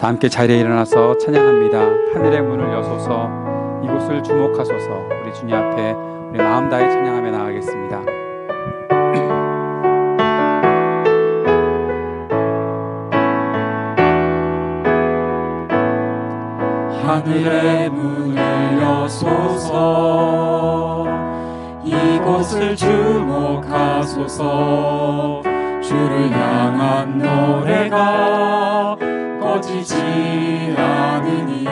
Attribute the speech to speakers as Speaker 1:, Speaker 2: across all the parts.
Speaker 1: 다 함께 자리에 일어나서 찬양합니다. 하늘의 문을 여소서, 이곳을 주목하소서. 우리 주님 앞에 우리 마음 다해 찬양하며 나가겠습니다.
Speaker 2: 하늘의 문을 여소서, 이곳을 주목하소서. 주를 향한 노래가 꺼지지 않으니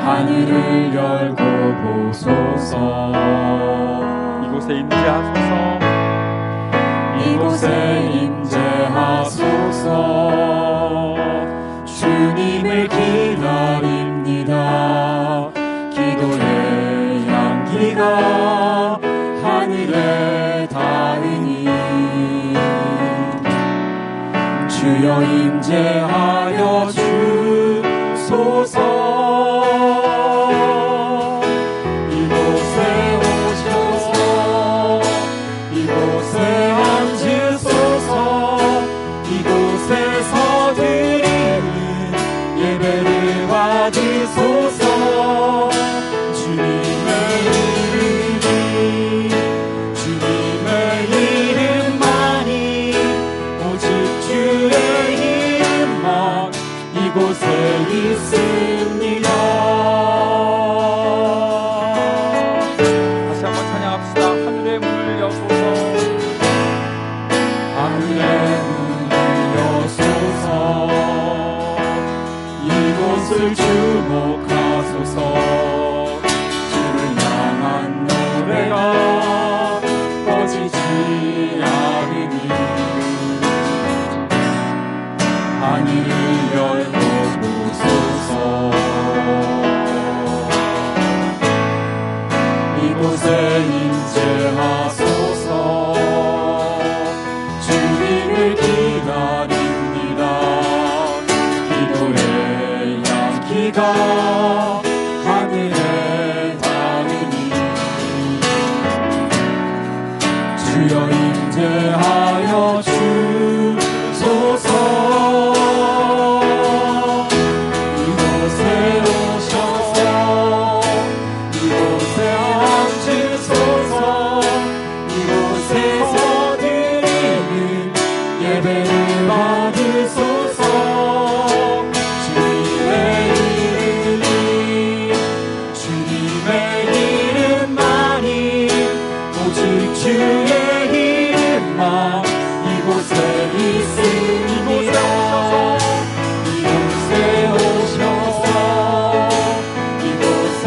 Speaker 2: 하늘을 열고 보소서.
Speaker 1: 이곳에 임재하소서,
Speaker 2: 이곳에 임재하소서. 주님을 기다립니다. 기도의 향기가 하늘에 닿으니 주여 임재하여 주소서. 이곳에 오셔서 이곳에 앉으소서. 이곳에서 드리는 예배를 받으소서. 주님의 이름이, 주님의 이름만이, 오직 주의 이름만 이곳에 있습니다.
Speaker 1: 다시 한번 찬양합시다. 하늘의 문을 여소서,
Speaker 2: 하늘의 문을 여소서. 이곳을 주목하소서. 주를 향한 노래가 꺼지지 않으니 하늘을 열고 보소서. 이곳에 임재하소서. 주님을 기다립니다. 기도의 향기가 하늘에 닿으니 주여 임재하여 주소서. 이곳에 오셔서 이곳에 앉으소서. 이곳에서 드리는 예배를 받으소서. 주님의 이름이, 주님의 이름만이, 오직 주의 이름만 이곳에 있습니다. 이곳에 오셔서 이곳에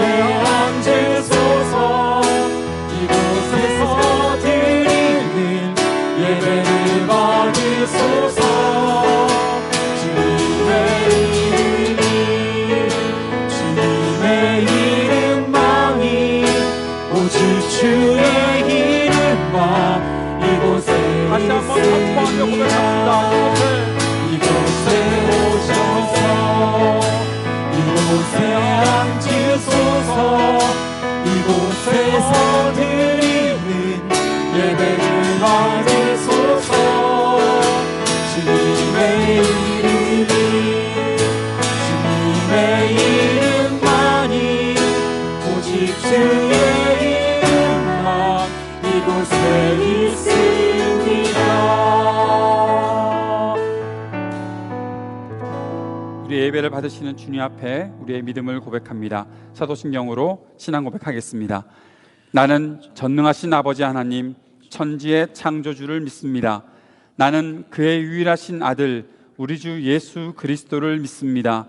Speaker 2: 앉으소서. 이곳에서 드리는 예배를 받으소서. 주님의 이름이, 주님의 이름만이, 오직 주의 이름만 이곳에
Speaker 1: 다시 한번 선포하며 고백합니다.
Speaker 2: 이곳에 오셔서 이곳에 앉으소서. 이곳에서 드리는 예배를 받으소서. 주님의 이름이, 주님의 이름만이, 오직 주의 이름만 이곳에 있습니다.
Speaker 1: 우리 예배를 받으시는 주님 앞에 우리의 믿음을 고백합니다. 사도신경으로 신앙 고백하겠습니다. 나는 전능하신 아버지 하나님, 천지의 창조주를 믿습니다. 나는 그의 유일하신 아들 우리 주 예수 그리스도를 믿습니다.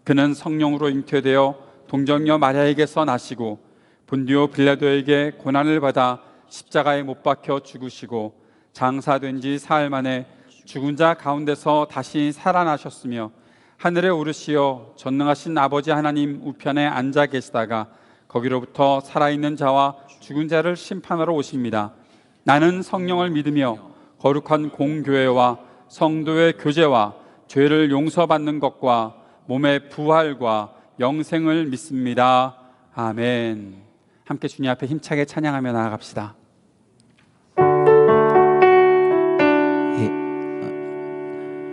Speaker 1: 그는 성령으로 잉태되어 동정녀 마리아에게서 나시고 본디오 빌라도에게 고난을 받아 십자가에 못 박혀 죽으시고 장사된 지 사흘 만에 죽은 자 가운데서 다시 살아나셨으며 하늘에 오르시어 전능하신 아버지 하나님 우편에 앉아 계시다가 거기로부터 살아있는 자와 죽은 자를 심판하러 오십니다. 나는 성령을 믿으며 거룩한 공교회와 성도의 교제와 죄를 용서받는 것과 몸의 부활과 영생을 믿습니다. 아멘. 함께 주님 앞에 힘차게 찬양하며 나아갑시다.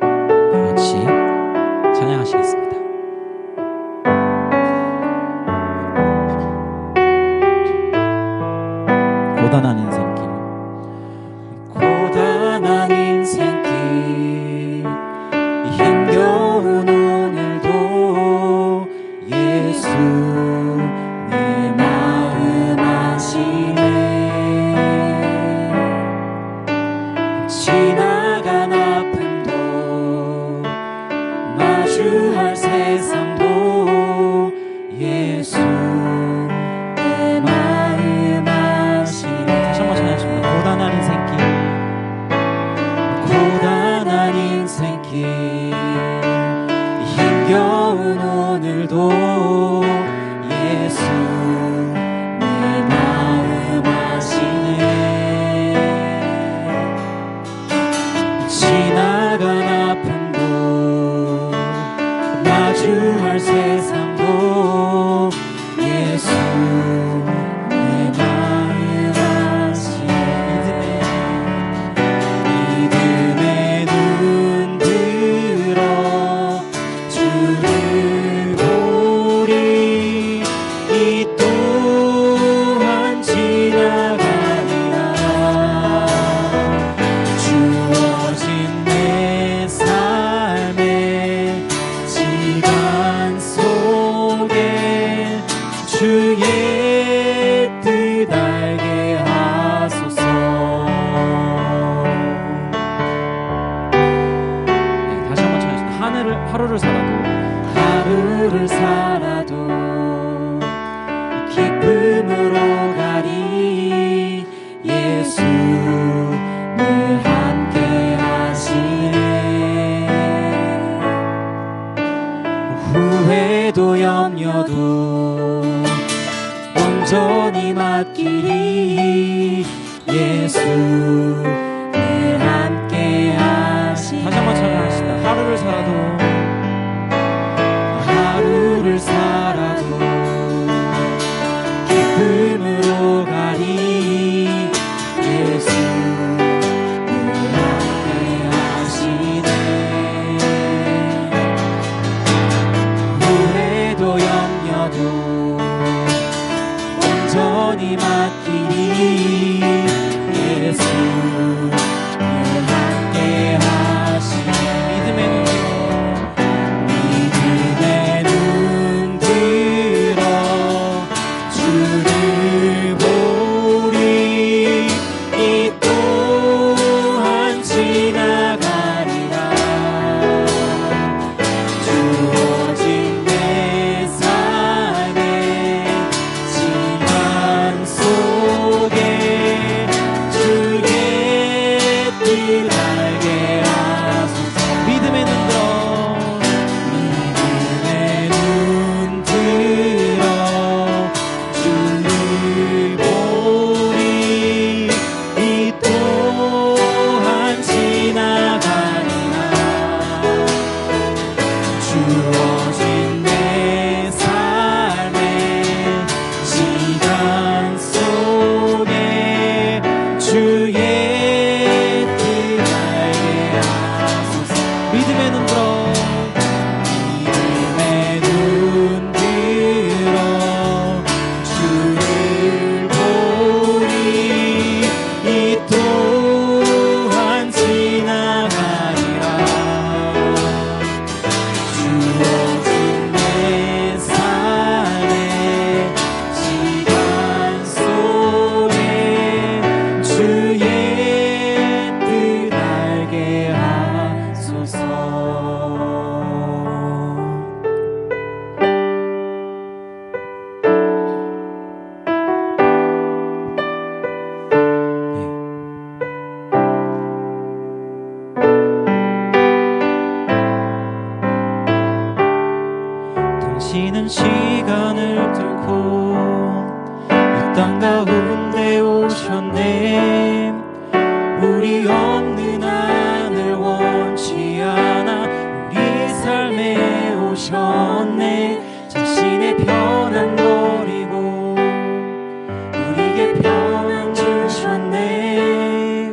Speaker 2: 다 같이
Speaker 3: 고단한 인생길,
Speaker 2: 고단한 인생길 힘겨운 오늘도 예수 내 마음 아시네. 지나간 아픔도 마주할 세상도 예수 내 마음 아시네.
Speaker 3: 다시 한번 찬양하십니다. 고단한 인생길,
Speaker 2: 고단한 인생길 힘겨운 오늘도 예수 내 마음 아시네. 지나간 아픔도 마주할 세상도 예수 내 마음 아시네. 믿음의 눈 들어 주를 보리. 이 또한 지나가리라. 주어진 내 삶의 시간 속에 주의 뜻 알게 하소서.
Speaker 3: 네, 다시 한번 찬양하십니다.
Speaker 2: 하루를 살아도 기쁨으로 가리. 예수 늘 함께 하시네. 후회도 염려도 온전히 맡기리. 예수 늘 함께 하시네.
Speaker 3: 다시 한번 찬양하십니다. 하루를 살아도
Speaker 2: 하루를 살아도 기쁨으로 가리. 예수 늘 함께 하시네. 후회도 염려도 온전히 맡기리. 예수 늘 함께 하시네.
Speaker 3: 믿음의 눈
Speaker 2: 믿음의 눈 들어 주를 보리. 이 또한 지나가리라. 주어진 내 삶의 시간 속에 주의 뜻 알게 하소서.
Speaker 3: 믿음의 눈 들어
Speaker 2: 믿음의 눈 들어 주를 보리. 이 또한 지나가리라. 주어진 내 삶의 시간 속에 주의 뜻 알게 하소서.
Speaker 3: 믿음의 눈 들어
Speaker 2: 믿음의 눈 들어 주를 보리. 이 또한 지나가리라. 주어진 내 삶의 시간 속에 주의 뜻 알게 하소서. 당신은 시간을 뚫고 이 땅 가운데 오셨네. 우리 없는 하늘 원치 않아 우리 삶에 오셨네. 자신의 편한 버리고 우리에게 평안 주셨네.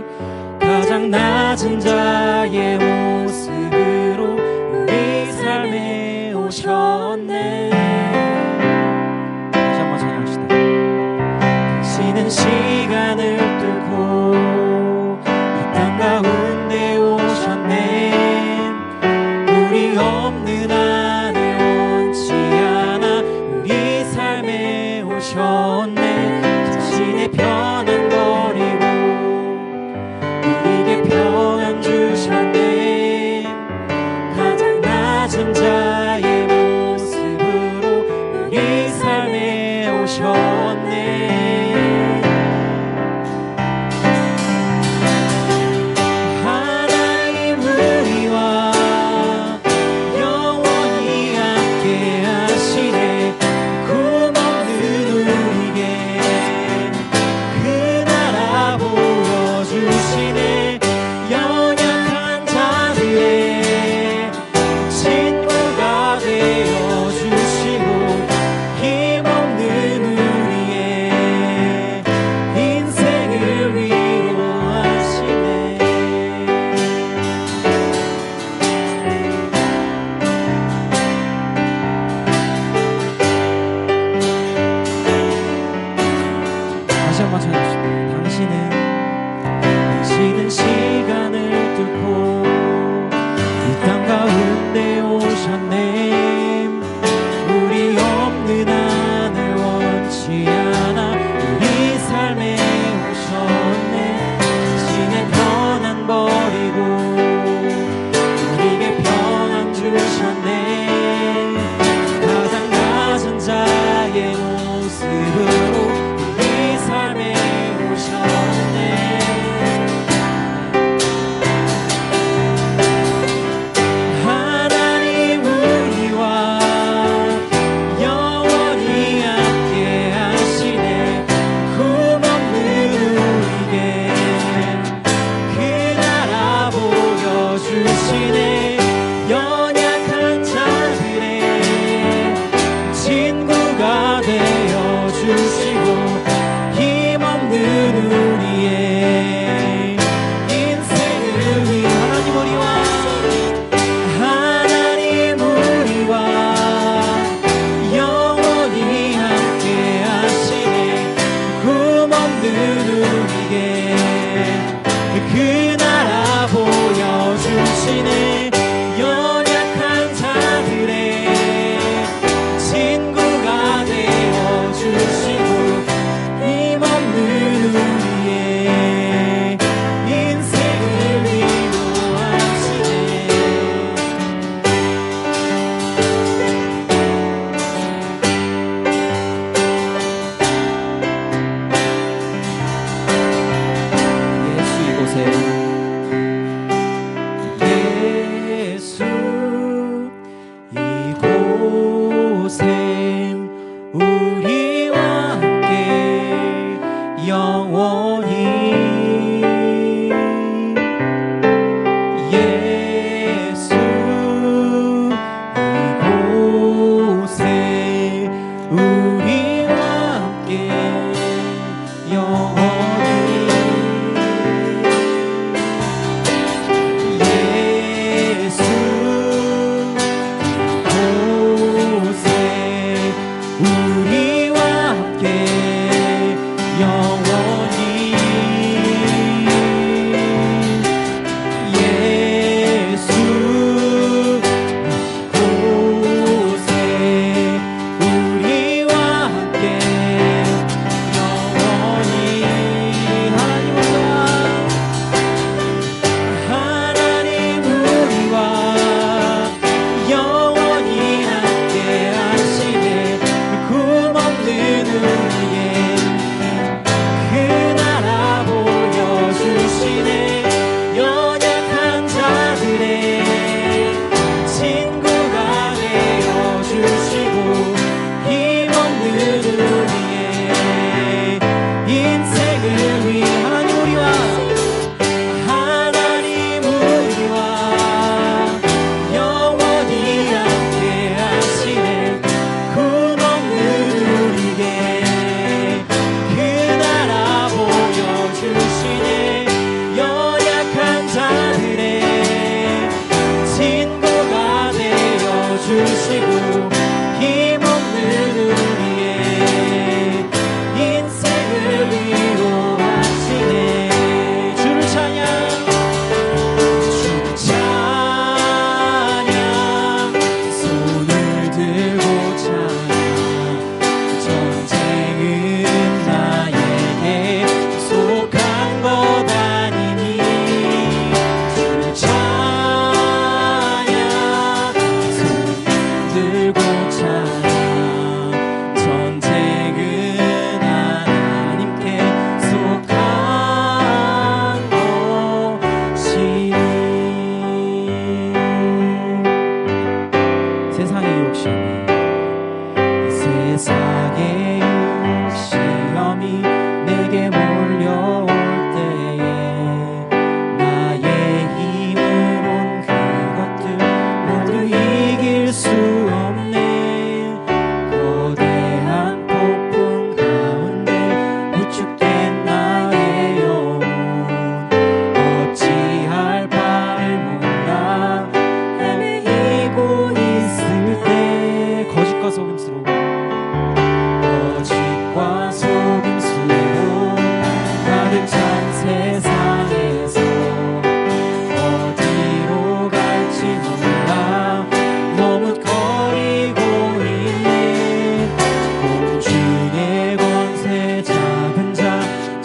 Speaker 2: 가장 낮은 자의 모습으로 우리 삶에 오셨네.
Speaker 3: 다시 한번 찬양합시다.
Speaker 2: 당신의 당신은 시간을 뚫고 이 땅 가운데 오셨네. 우리 없는 하늘 원치 않아 우리 삶에 오셨네. 자신의 편안 버리고 우리에게 평안 주셨네. 가장 낮은 자의 모습으로 우리 삶에 오셨네. 하나님 우리와 영원히 함께 하시네. 꿈없는 우리에게 그 나라 보여주시네. 연약한 자들의 친구가 되어주시고 힘없는 우리의 인생을 위로하시네.
Speaker 3: 다시 한번 찾아주시다.
Speaker 2: 당신은 시간을 뚫고 이 땅 가운데 오셨네. 우리 없는 하늘 원치 않아 우리 삶에 오셨네. 자신의 편안 버리고 우리에게 평안 주셨네. 가장 낮은 자의 모습으로 우리 삶에 오셨네. 하나님 우리와 영원히 함께 하시네. 꿈없는 우리에게 그 나라 보여주시네. 연약한 자들의 친구가 되어주시고 힘없는 우리의 인생을 위해 하나님 우리와 영원히 함께 하시네. 꿈없는 우리에게 그 나라 보여주시네. 연약한 자들의 친구가 되어주시고 힘없는 우리의 인생을 위로하시네.
Speaker 3: 예수 이곳에
Speaker 2: 예수 이곳에 우리와 함께 영원히 예수 이곳에 우리와 함께 영원히 예수 곳에 우리와 함께 영원히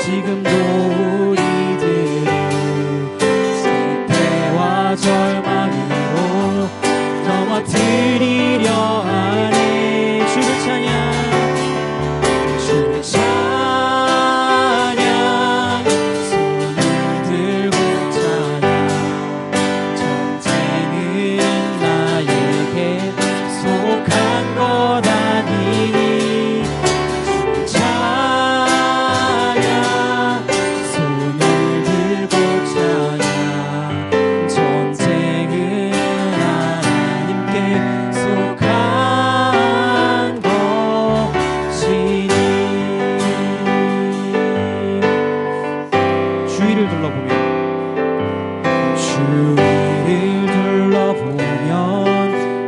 Speaker 2: 지금도 우리들은 실패와 절망으로 넘어뜨리려 하네. 주를 찬양, 주를 찬양, 손을 들고 찬양. 전쟁은 나에게 속한 것 아니니. 주를 찬양, 손을 들고 찬양. 전쟁은 하나님께 속한 것이니.
Speaker 3: 주위를 둘러보면
Speaker 2: 주위를 둘러보면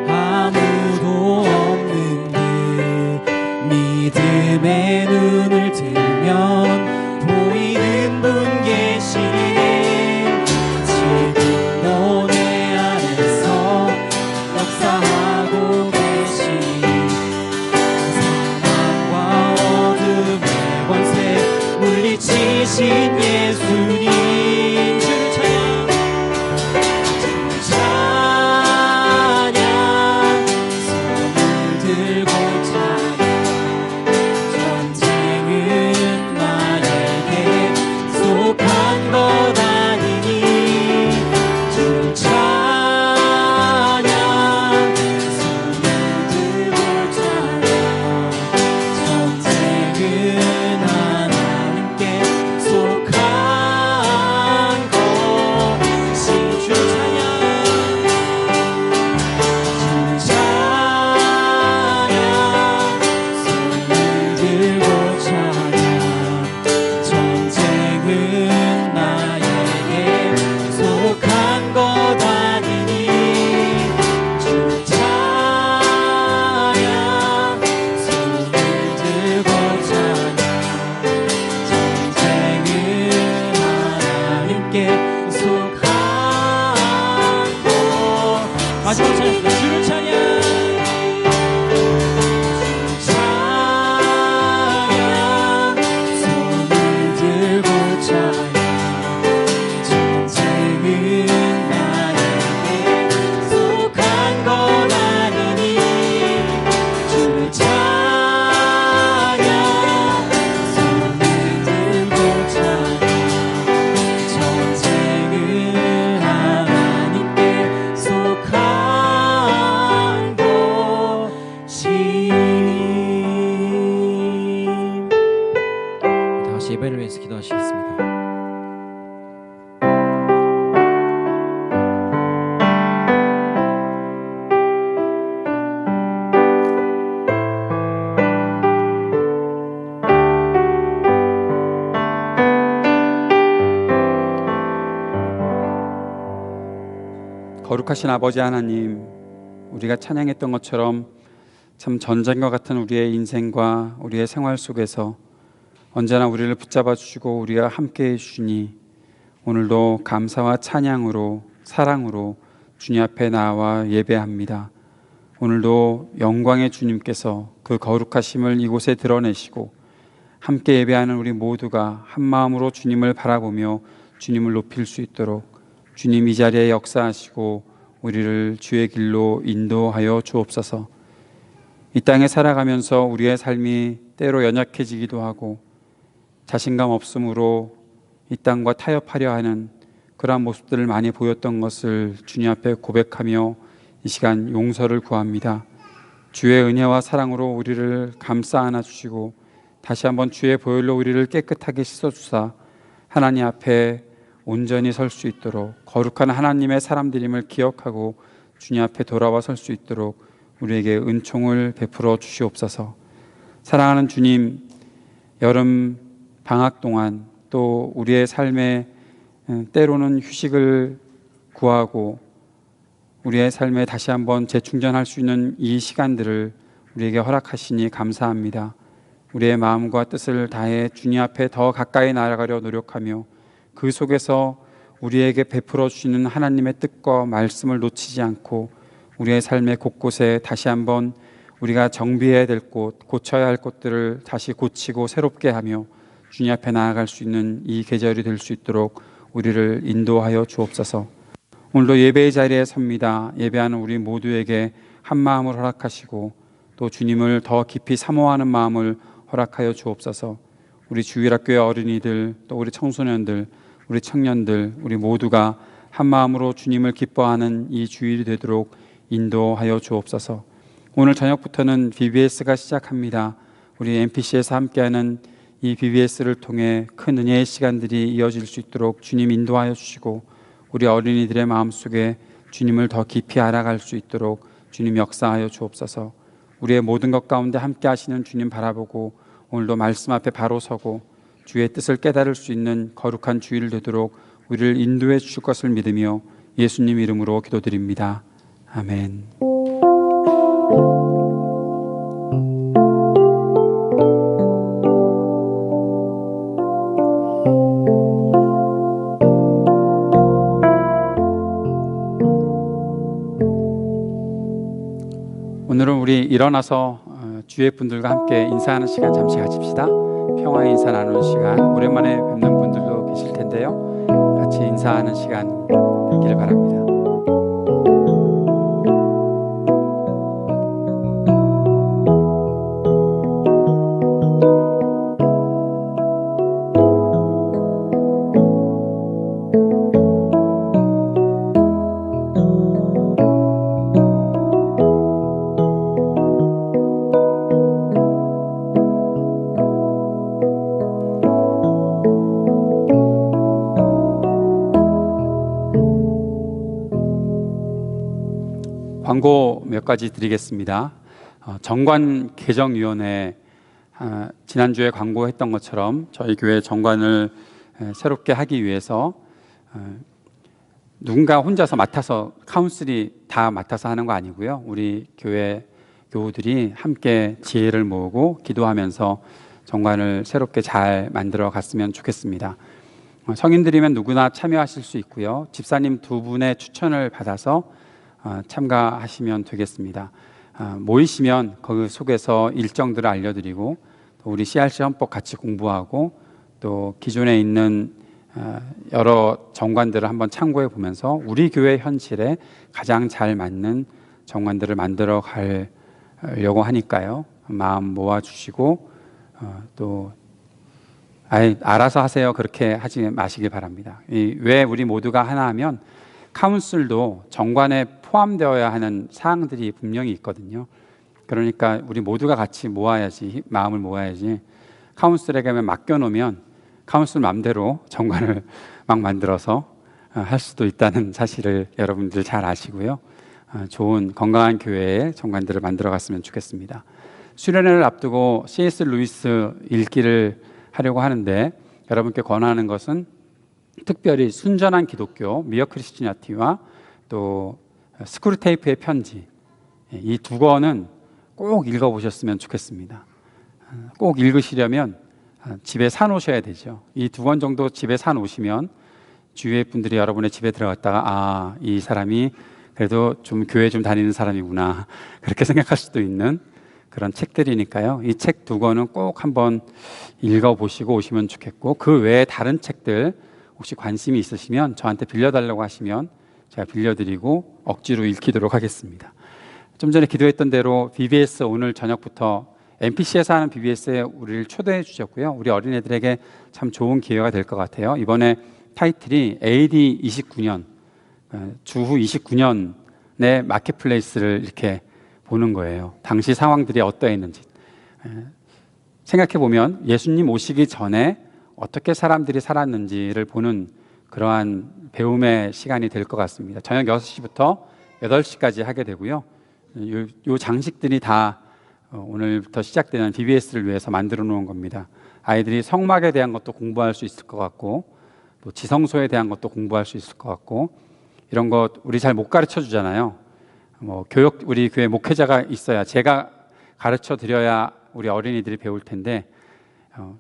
Speaker 2: 아무도 없는데 믿음의 눈을 들면 보이는 분 계시네. 지금도 내 안에서 역사하고 계시니. 사망과 어둠의 권세 물리치신 예수님. 주를 찬양, 주를 찬양, 손을 들고 찬양. 전쟁은 나에게 속한 것 아니니. 주를 찬양, 손을 들고 찬양. 전쟁은 하나님께 속한 것이. 주를 찬양, 주를 찬양, 손을 들고 찬양. 전쟁은 나에게 속한 것 아니니. 주를 찬양, 손을 들고 찬양. 전쟁은 하나님께 속한 것. 마지막 찬양입니다. 주를 찬양, 주를 찬양, 손을 들고 찬양. 전쟁은 나에게 속한 것 아니니. 주를 찬양, 손을 들고 찬양. 전쟁은 하나님께 속한 것이니.
Speaker 3: 다 같이 예배를 위해서 기도하시겠습니다.
Speaker 1: 거룩하신 아버지 하나님, 우리가 찬양했던 것처럼 참 전쟁과 같은 우리의 인생과 우리의 생활 속에서 언제나 우리를 붙잡아 주시고 우리가 함께해 주시니 오늘도 감사와 찬양으로 사랑으로 주님 앞에 나와 예배합니다. 오늘도 영광의 주님께서 그 거룩하심을 이곳에 드러내시고 함께 예배하는 우리 모두가 한 마음으로 주님을 바라보며 주님을 높일 수 있도록 주님 이 자리에 역사하시고 우리를 주의 길로 인도하여 주옵소서. 이 땅에 살아가면서 우리의 삶이 때로 연약해지기도 하고 자신감 없음으로 이 땅과 타협하려 하는 그러한 모습들을 많이 보였던 것을 주님 앞에 고백하며 이 시간 용서를 구합니다. 주의 은혜와 사랑으로 우리를 감싸 안아주시고 다시 한번 주의 보혈로 우리를 깨끗하게 씻어주사 하나님 앞에 온전히 설 수 있도록 거룩한 하나님의 사람들임을 기억하고 주님 앞에 돌아와 설 수 있도록 우리에게 은총을 베풀어 주시옵소서. 사랑하는 주님, 여름 방학 동안 또 우리의 삶에 때로는 휴식을 구하고 우리의 삶에 다시 한번 재충전할 수 있는 이 시간들을 우리에게 허락하시니 감사합니다. 우리의 마음과 뜻을 다해 주님 앞에 더 가까이 나아가려 노력하며 그 속에서 우리에게 베풀어 주시는 하나님의 뜻과 말씀을 놓치지 않고 우리의 삶의 곳곳에 다시 한번 우리가 정비해야 될 곳, 고쳐야 할 것들을 다시 고치고 새롭게 하며 주님 앞에 나아갈 수 있는 이 계절이 될 수 있도록 우리를 인도하여 주옵소서. 오늘도 예배의 자리에 섭니다. 예배하는 우리 모두에게 한 마음을 허락하시고 또 주님을 더 깊이 사모하는 마음을 허락하여 주옵소서. 우리 주일학교의 어린이들, 또 우리 청소년들, 우리 청년들, 우리 모두가 한 마음으로 주님을 기뻐하는 이 주일이 되도록 인도하여 주옵소서. 오늘 저녁부터는 BBS가 시작합니다. 우리 MPC에서 함께하는 이 BBS를 통해 큰 은혜의 시간들이 이어질 수 있도록 주님 인도하여 주시고, 우리 어린이들의 마음속에 주님을 더 깊이 알아갈 수 있도록 주님 역사하여 주옵소서. 우리의 모든 것 가운데 함께 하시는 주님 바라보고 오늘도 말씀 앞에 바로 서고 주의 뜻을 깨달을 수 있는 거룩한 주일 되도록 우리를 인도해 주실 것을 믿으며 예수님 이름으로 기도드립니다. 아멘. 오늘은 우리 일어나서 주위의 분들과 함께 인사하는 시간 잠시 가집시다. 평화의 인사 나누는 시간, 오랜만에 뵙는 분들도 계실 텐데요. 같이 인사하는 시간 있기를 바랍니다. 광고 몇 가지 드리겠습니다. 정관 개정위원회, 지난주에 광고했던 것처럼 저희 교회 정관을 새롭게 하기 위해서 누군가 혼자서 맡아서, 카운슬이 다 맡아서 하는 거 아니고요. 우리 교회 교우들이 함께 지혜를 모으고 기도하면서 정관을 새롭게 잘 만들어 갔으면 좋겠습니다. 성인들이면 누구나 참여하실 수 있고요. 집사님 두 분의 추천을 받아서 참가하시면 되겠습니다. 모이시면 그 속에서 일정들을 알려드리고, 또 우리 CRC 헌법 같이 공부하고, 또 기존에 있는 여러 정관들을 한번 참고해 보면서 우리 교회 현실에 가장 잘 맞는 정관들을 만들어 가려고 하니까요. 마음 모아주시고 또 알아서 하세요, 그렇게 하지 마시길 바랍니다. 왜 우리 모두가 하나 하면 카운슬도 정관에 포함되어야 하는 사항들이 분명히 있거든요. 그러니까 우리 모두가 같이 모아야지, 마음을 모아야지. 카운슬에게 맡겨놓으면 카운슬 마음대로 정관을 막 만들어서 할 수도 있다는 사실을 여러분들 잘 아시고요. 좋은 건강한 교회의 정관들을 만들어 갔으면 좋겠습니다. 수련회를 앞두고 C.S. 루이스 읽기를 하려고 하는데, 여러분께 권하는 것은 특별히 순전한 기독교, 미어 크리스티니티와 또 스크루테이프의 편지, 이 두 권은 꼭 읽어보셨으면 좋겠습니다. 꼭 읽으시려면 집에 사놓으셔야 되죠. 이 두 권 정도 집에 사놓으시면 주위의 분들이 여러분의 집에 들어갔다가 이 사람이 그래도 좀 교회 좀 다니는 사람이구나, 그렇게 생각할 수도 있는 그런 책들이니까요. 이 책 두 권은 꼭 한번 읽어보시고 오시면 좋겠고, 그 외에 다른 책들 혹시 관심이 있으시면 저한테 빌려달라고 하시면 제가 빌려드리고 억지로 읽히도록 하겠습니다. 좀 전에 기도했던 대로 BBS 오늘 저녁부터 MPC에서 하는 BBS에 우리를 초대해 주셨고요. 우리 어린애들에게 참 좋은 기회가 될 것 같아요. 이번에 타이틀이 AD 29년, 주후 29년의 마켓플레이스를 이렇게 보는 거예요. 당시 상황들이 어떠했는지 생각해 보면 예수님 오시기 전에 어떻게 사람들이 살았는지를 보는 그러한 배움의 시간이 될 것 같습니다. 저녁 6시부터 8시까지 하게 되고요. 요 장식들이 다 오늘부터 시작되는 BBS를 위해서 만들어 놓은 겁니다. 아이들이 성막에 대한 것도 공부할 수 있을 것 같고, 또 지성소에 대한 것도 공부할 수 있을 것 같고, 이런 것 우리 잘 못 가르쳐 주잖아요. 교육, 우리 교회 목회자가 있어야, 제가 가르쳐 드려야 우리 어린이들이 배울 텐데,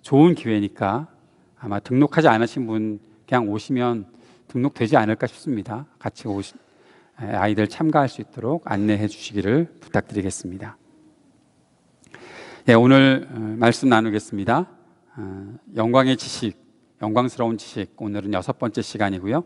Speaker 1: 좋은 기회니까 아마 등록하지 않으신 분 그냥 오시면 등록되지 않을까 싶습니다. 같이 아이들 참가할 수 있도록 안내해 주시기를 부탁드리겠습니다. 오늘 말씀 나누겠습니다. 영광의 지식, 영광스러운 지식, 오늘은 6번째 시간이고요.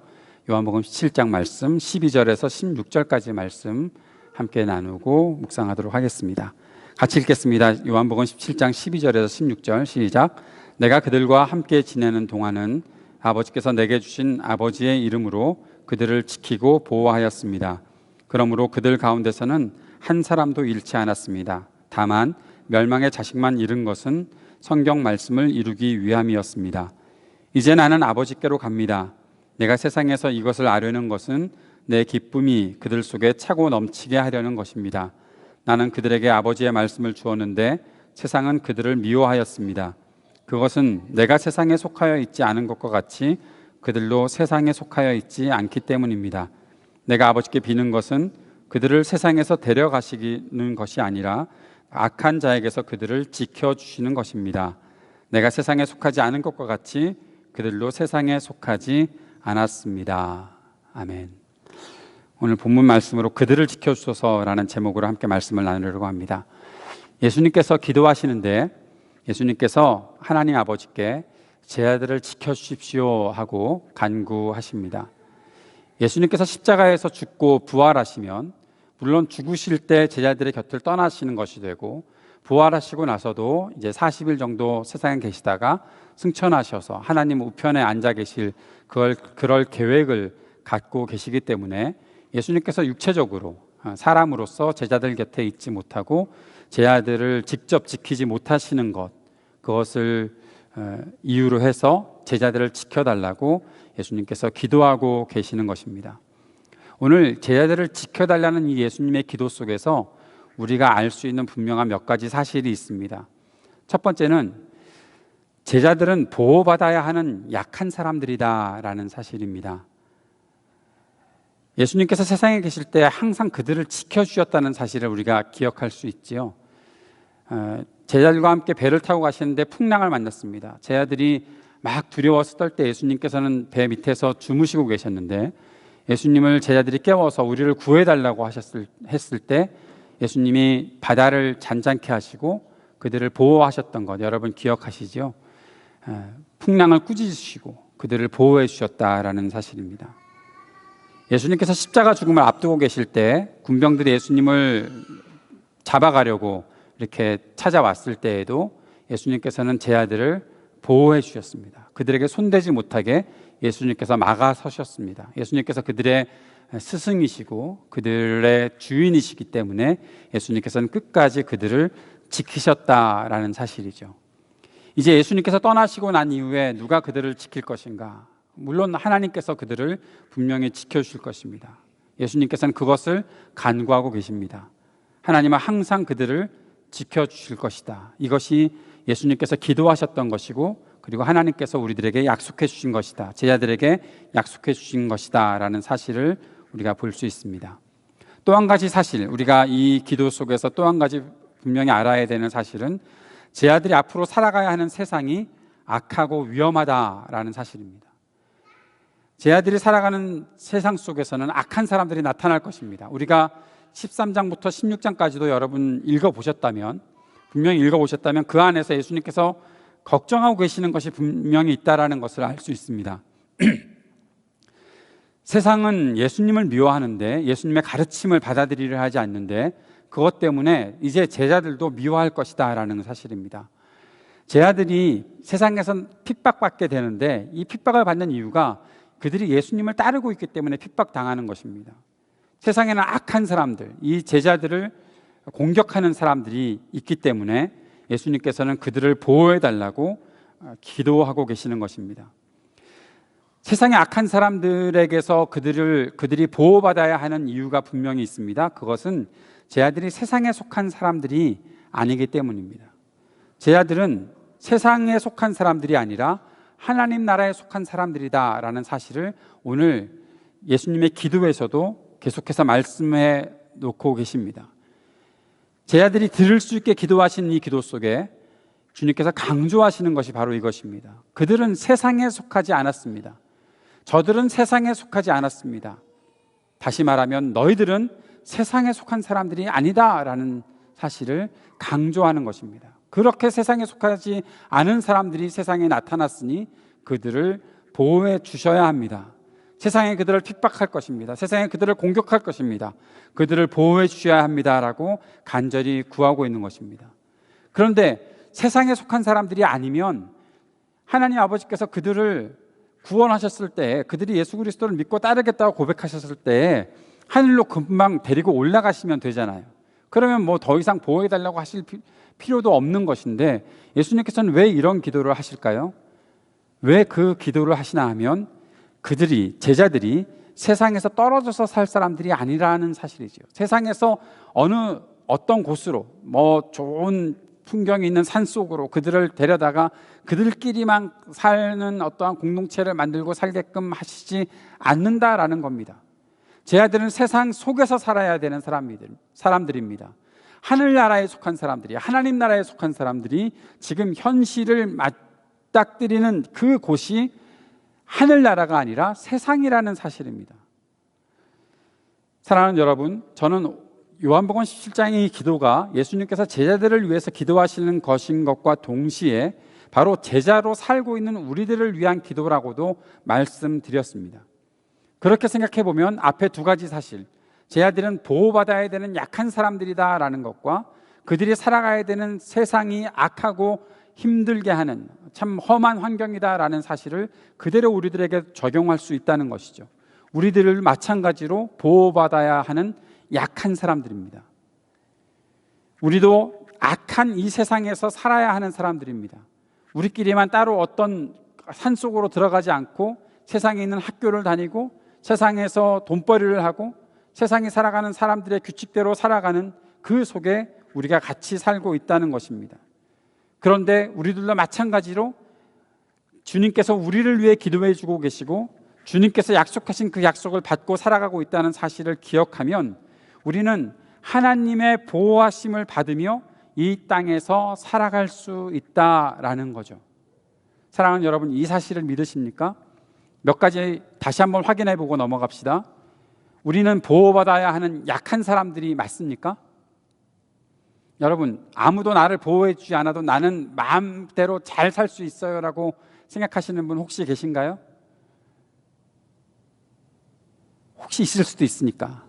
Speaker 1: 요한복음 17장 말씀 12절에서 16절까지 말씀 함께 나누고 묵상하도록 하겠습니다. 같이 읽겠습니다. 요한복음 17장 12절에서 16절 시작. 내가 그들과 함께 지내는 동안은 아버지께서 내게 주신 아버지의 이름으로 그들을 지키고 보호하였습니다. 그러므로 그들 가운데서는 한 사람도 잃지 않았습니다. 다만 멸망의 자식만 잃은 것은 성경 말씀을 이루기 위함이었습니다. 이제 나는 아버지께로 갑니다. 내가 세상에서 이것을 아려는 것은 내 기쁨이 그들 속에 차고 넘치게 하려는 것입니다. 나는 그들에게 아버지의 말씀을 주었는데 세상은 그들을 미워하였습니다. 그것은 내가 세상에 속하여 있지 않은 것과 같이 그들도 세상에 속하여 있지 않기 때문입니다. 내가 아버지께 비는 것은 그들을 세상에서 데려가시는 것이 아니라 악한 자에게서 그들을 지켜주시는 것입니다. 내가 세상에 속하지 않은 것과 같이 그들도 세상에 속하지 않았습니다. 아멘. 오늘 본문 말씀으로 그들을 지켜주소서라는 제목으로 함께 말씀을 나누려고 합니다. 예수님께서 기도하시는데 예수님께서 하나님 아버지께 제 아들을 지켜주십시오 하고 간구하십니다. 예수님께서 십자가에서 죽고 부활하시면 물론 죽으실 때 제자들의 곁을 떠나시는 것이 되고 부활하시고 나서도 이제 40일 정도 세상에 계시다가 승천하셔서 하나님 우편에 앉아 계실 그럴 계획을 갖고 계시기 때문에 예수님께서 육체적으로 사람으로서 제자들 곁에 있지 못하고 제 아들을 직접 지키지 못하시는 그것을 이유로 해서 제자들을 지켜달라고 예수님께서 기도하고 계시는 것입니다. 오늘 제자들을 지켜달라는 이 예수님의 기도 속에서 우리가 알 수 있는 분명한 몇 가지 사실이 있습니다. 첫 번째는 제자들은 보호받아야 하는 약한 사람들이다라는 사실입니다. 예수님께서 세상에 계실 때 항상 그들을 지켜주셨다는 사실을 우리가 기억할 수 있지요. 제자들과 함께 배를 타고 가시는데 풍랑을 만났습니다. 제자들이 막 두려워서 떨 때 예수님께서는 배 밑에서 주무시고 계셨는데 예수님을 제자들이 깨워서 우리를 구해달라고 했을 때 예수님이 바다를 잔잔케 하시고 그들을 보호하셨던 것 여러분 기억하시죠? 풍랑을 꾸짖으시고 그들을 보호해 주셨다라는 사실입니다. 예수님께서 십자가 죽음을 앞두고 계실 때 군병들이 예수님을 잡아가려고 이렇게 찾아왔을 때에도 예수님께서는 제 아들을 보호해 주셨습니다. 그들에게 손대지 못하게 예수님께서 막아서셨습니다. 예수님께서 그들의 스승이시고 그들의 주인이시기 때문에 예수님께서는 끝까지 그들을 지키셨다라는 사실이죠. 이제 예수님께서 떠나시고 난 이후에 누가 그들을 지킬 것인가? 물론 하나님께서 그들을 분명히 지켜주실 것입니다. 예수님께서는 그것을 간구하고 계십니다. 하나님은 항상 그들을 지켜주실 것이다. 이것이 예수님께서 기도하셨던 것이고 그리고 하나님께서 우리들에게 약속해 주신 것이다. 제자들에게 약속해 주신 것이다 라는 사실을 우리가 볼 수 있습니다. 또 한 가지 사실, 우리가 이 기도 속에서 또 한 가지 분명히 알아야 되는 사실은 제자들이 앞으로 살아가야 하는 세상이 악하고 위험하다라는 사실입니다. 제자들이 살아가는 세상 속에서는 악한 사람들이 나타날 것입니다. 우리가 13장부터 16장까지도 여러분 읽어보셨다면 분명히 읽어보셨다면 그 안에서 예수님께서 걱정하고 계시는 것이 분명히 있다라는 것을 알 수 있습니다. 세상은 예수님을 미워하는데 예수님의 가르침을 받아들이려 하지 않는데 그것 때문에 이제 제자들도 미워할 것이다 라는 사실입니다. 제자들이 세상에선 핍박받게 되는데 이 핍박을 받는 이유가 그들이 예수님을 따르고 있기 때문에 핍박당하는 것입니다. 세상에는 악한 사람들, 이 제자들을 공격하는 사람들이 있기 때문에 예수님께서는 그들을 보호해달라고 기도하고 계시는 것입니다. 세상의 악한 사람들에게서 그들이 보호받아야 하는 이유가 분명히 있습니다. 그것은 제자들이 세상에 속한 사람들이 아니기 때문입니다. 제자들은 세상에 속한 사람들이 아니라 하나님 나라에 속한 사람들이다라는 사실을 오늘 예수님의 기도에서도 계속해서 말씀해 놓고 계십니다. 제자들이 들을 수 있게 기도하신 이 기도 속에 주님께서 강조하시는 것이 바로 이것입니다. 그들은 세상에 속하지 않았습니다. 저들은 세상에 속하지 않았습니다. 다시 말하면 너희들은 세상에 속한 사람들이 아니다라는 사실을 강조하는 것입니다. 그렇게 세상에 속하지 않은 사람들이 세상에 나타났으니 그들을 보호해 주셔야 합니다. 세상에 그들을 핍박할 것입니다. 세상에 그들을 공격할 것입니다. 그들을 보호해 주셔야 합니다라고 간절히 구하고 있는 것입니다. 그런데 세상에 속한 사람들이 아니면 하나님 아버지께서 그들을 구원하셨을 때, 그들이 예수 그리스도를 믿고 따르겠다고 고백하셨을 때 하늘로 금방 데리고 올라가시면 되잖아요. 그러면 뭐 더 이상 보호해달라고 하실 필요도 없는 것인데 예수님께서는 왜 이런 기도를 하실까요? 왜 그 기도를 하시나 하면 그들이, 제자들이 세상에서 떨어져서 살 사람들이 아니라는 사실이죠. 세상에서 어떤 곳으로, 뭐 좋은 풍경이 있는 산 속으로 그들을 데려다가 그들끼리만 사는 어떠한 공동체를 만들고 살게끔 하시지 않는다라는 겁니다. 제 아들은 세상 속에서 살아야 되는 사람들입니다. 하늘나라에 속한 사람들이, 하나님 나라에 속한 사람들이 지금 현실을 맞닥뜨리는 그 곳이 하늘나라가 아니라 세상이라는 사실입니다. 사랑하는 여러분, 저는 요한복음 17장의 기도가 예수님께서 제자들을 위해서 기도하시는 것인 것과 동시에 바로 제자로 살고 있는 우리들을 위한 기도라고도 말씀드렸습니다. 그렇게 생각해 보면 앞에 두 가지 사실, 제 아들은 보호받아야 되는 약한 사람들이다라는 것과 그들이 살아가야 되는 세상이 악하고 힘들게 하는 참 험한 환경이다라는 사실을 그대로 우리들에게 적용할 수 있다는 것이죠. 우리들을 마찬가지로 보호받아야 하는 약한 사람들입니다. 우리도 악한 이 세상에서 살아야 하는 사람들입니다. 우리끼리만 따로 어떤 산속으로 들어가지 않고 세상에 있는 학교를 다니고 세상에서 돈벌이를 하고 세상에 살아가는 사람들의 규칙대로 살아가는 그 속에 우리가 같이 살고 있다는 것입니다. 그런데 우리들도 마찬가지로 주님께서 우리를 위해 기도해 주고 계시고 주님께서 약속하신 그 약속을 받고 살아가고 있다는 사실을 기억하면 우리는 하나님의 보호하심을 받으며 이 땅에서 살아갈 수 있다라는 거죠. 사랑하는 여러분, 이 사실을 믿으십니까? 몇 가지 다시 한번 확인해 보고 넘어갑시다. 우리는 보호받아야 하는 약한 사람들이 맞습니까? 여러분, 아무도 나를 보호해 주지 않아도 나는 마음대로 잘 살 수 있어요 라고 생각하시는 분 혹시 계신가요? 혹시 있을 수도 있으니까.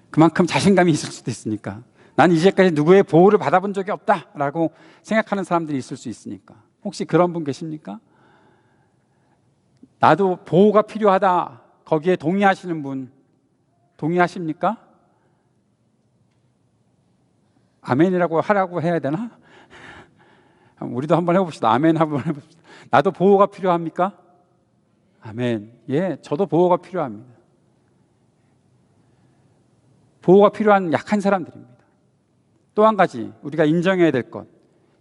Speaker 1: 그만큼 자신감이 있을 수도 있으니까. 난 이제까지 누구의 보호를 받아본 적이 없다라고 생각하는 사람들이 있을 수 있으니까. 혹시 그런 분 계십니까? 나도 보호가 필요하다, 거기에 동의하시는 분 동의하십니까? 아멘이라고 하라고 해야 되나? 우리도 한번 해봅시다. 아멘 한번 해봅시다. 나도 보호가 필요합니까? 아멘. 예, 저도 보호가 필요합니다. 보호가 필요한 약한 사람들입니다. 또 한 가지 우리가 인정해야 될 것,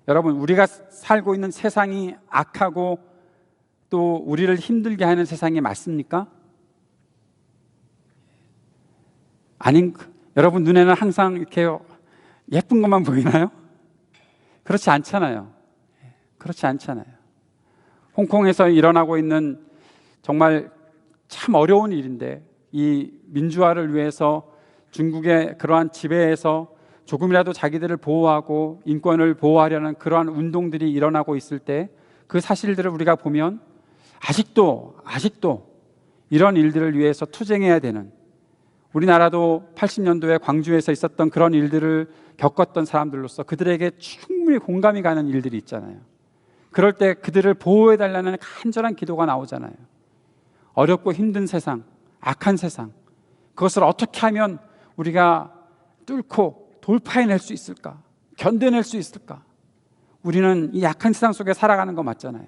Speaker 1: 여러분, 우리가 살고 있는 세상이 악하고 또 우리를 힘들게 하는 세상이 맞습니까? 여러분 눈에는 항상 이렇게 예쁜 것만 보이나요? 그렇지 않잖아요. 그렇지 않잖아요. 홍콩에서 일어나고 있는 정말 참 어려운 일인데, 이 민주화를 위해서 중국의 그러한 지배에서 조금이라도 자기들을 보호하고 인권을 보호하려는 그러한 운동들이 일어나고 있을 때 그 사실들을 우리가 보면 아직도 이런 일들을 위해서 투쟁해야 되는, 우리나라도 80년도에 광주에서 있었던 그런 일들을 겪었던 사람들로서 그들에게 충분히 공감이 가는 일들이 있잖아요. 그럴 때 그들을 보호해달라는 간절한 기도가 나오잖아요. 어렵고 힘든 세상, 악한 세상, 그것을 어떻게 하면 우리가 뚫고 돌파해낼 수 있을까? 견뎌낼 수 있을까? 우리는 이 약한 세상 속에 살아가는 거 맞잖아요.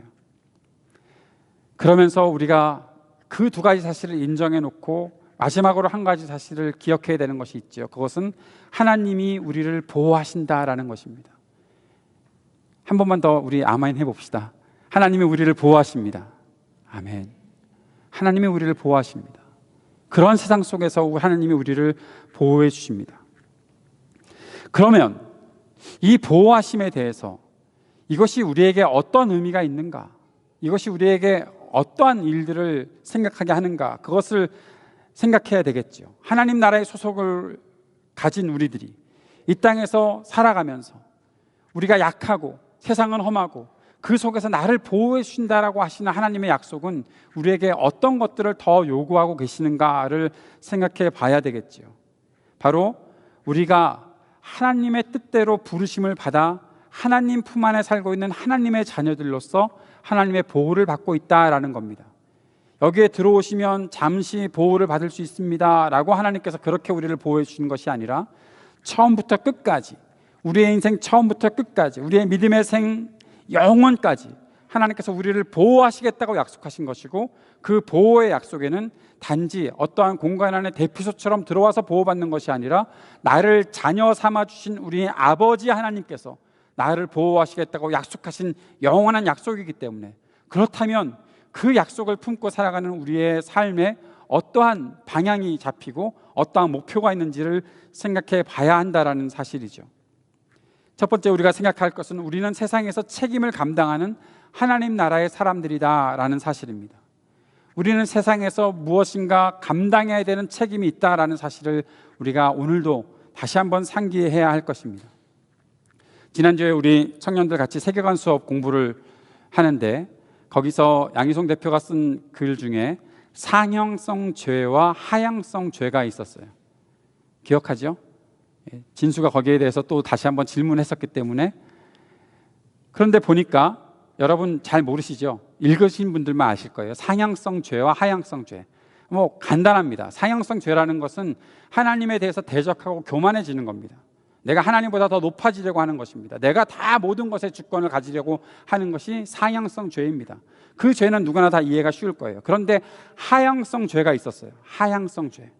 Speaker 1: 그러면서 우리가 그 두 가지 사실을 인정해 놓고 마지막으로 한 가지 사실을 기억해야 되는 것이 있죠. 그것은 하나님이 우리를 보호하신다라는 것입니다. 한 번만 더 우리 아멘 해봅시다. 하나님이 우리를 보호하십니다. 아멘. 하나님이 우리를 보호하십니다. 그런 세상 속에서 하나님이 우리를 보호해 주십니다. 그러면 이 보호하심에 대해서 이것이 우리에게 어떤 의미가 있는가? 이것이 우리에게 어떠한 일들을 생각하게 하는가? 그것을 생각해야 되겠죠. 하나님 나라의 소속을 가진 우리들이 이 땅에서 살아가면서 우리가 약하고 세상은 험하고 그 속에서 나를 보호해 주신다라고 하시는 하나님의 약속은 우리에게 어떤 것들을 더 요구하고 계시는가를 생각해 봐야 되겠지요. 바로 우리가 하나님의 뜻대로 부르심을 받아 하나님 품 안에 살고 있는 하나님의 자녀들로서 하나님의 보호를 받고 있다라는 겁니다. 여기에 들어오시면 잠시 보호를 받을 수 있습니다 라고 하나님께서 그렇게 우리를 보호해 주시는 것이 아니라 처음부터 끝까지, 우리의 인생 처음부터 끝까지, 우리의 믿음의 생 영원까지 하나님께서 우리를 보호하시겠다고 약속하신 것이고, 그 보호의 약속에는 단지 어떠한 공간 안에 대피소처럼 들어와서 보호받는 것이 아니라 나를 자녀 삼아 주신 우리의 아버지 하나님께서 나를 보호하시겠다고 약속하신 영원한 약속이기 때문에, 그렇다면 그 약속을 품고 살아가는 우리의 삶에 어떠한 방향이 잡히고 어떠한 목표가 있는지를 생각해 봐야 한다라는 사실이죠. 첫 번째 우리가 생각할 것은 우리는 세상에서 책임을 감당하는 하나님 나라의 사람들이다라는 사실입니다. 우리는 세상에서 무엇인가 감당해야 되는 책임이 있다라는 사실을 우리가 오늘도 다시 한번 상기해야 할 것입니다. 지난주에 우리 청년들 같이 세계관 수업 공부를 하는데 거기서 양희송 대표가 쓴 글 중에 상형성 죄와 하향성 죄가 있었어요. 기억하죠? 진수가 거기에 대해서 또 다시 한번 질문했었기 때문에. 그런데 보니까 여러분 잘 모르시죠? 읽으신 분들만 아실 거예요. 상향성 죄와 하향성 죄. 뭐 간단합니다. 상향성 죄라는 것은 하나님에 대해서 대적하고 교만해지는 겁니다. 내가 하나님보다 더 높아지려고 하는 것입니다. 내가 다 모든 것의 주권을 가지려고 하는 것이 상향성 죄입니다. 그 죄는 누구나 다 이해가 쉬울 거예요. 그런데 하향성 죄가 있었어요. 하향성 죄.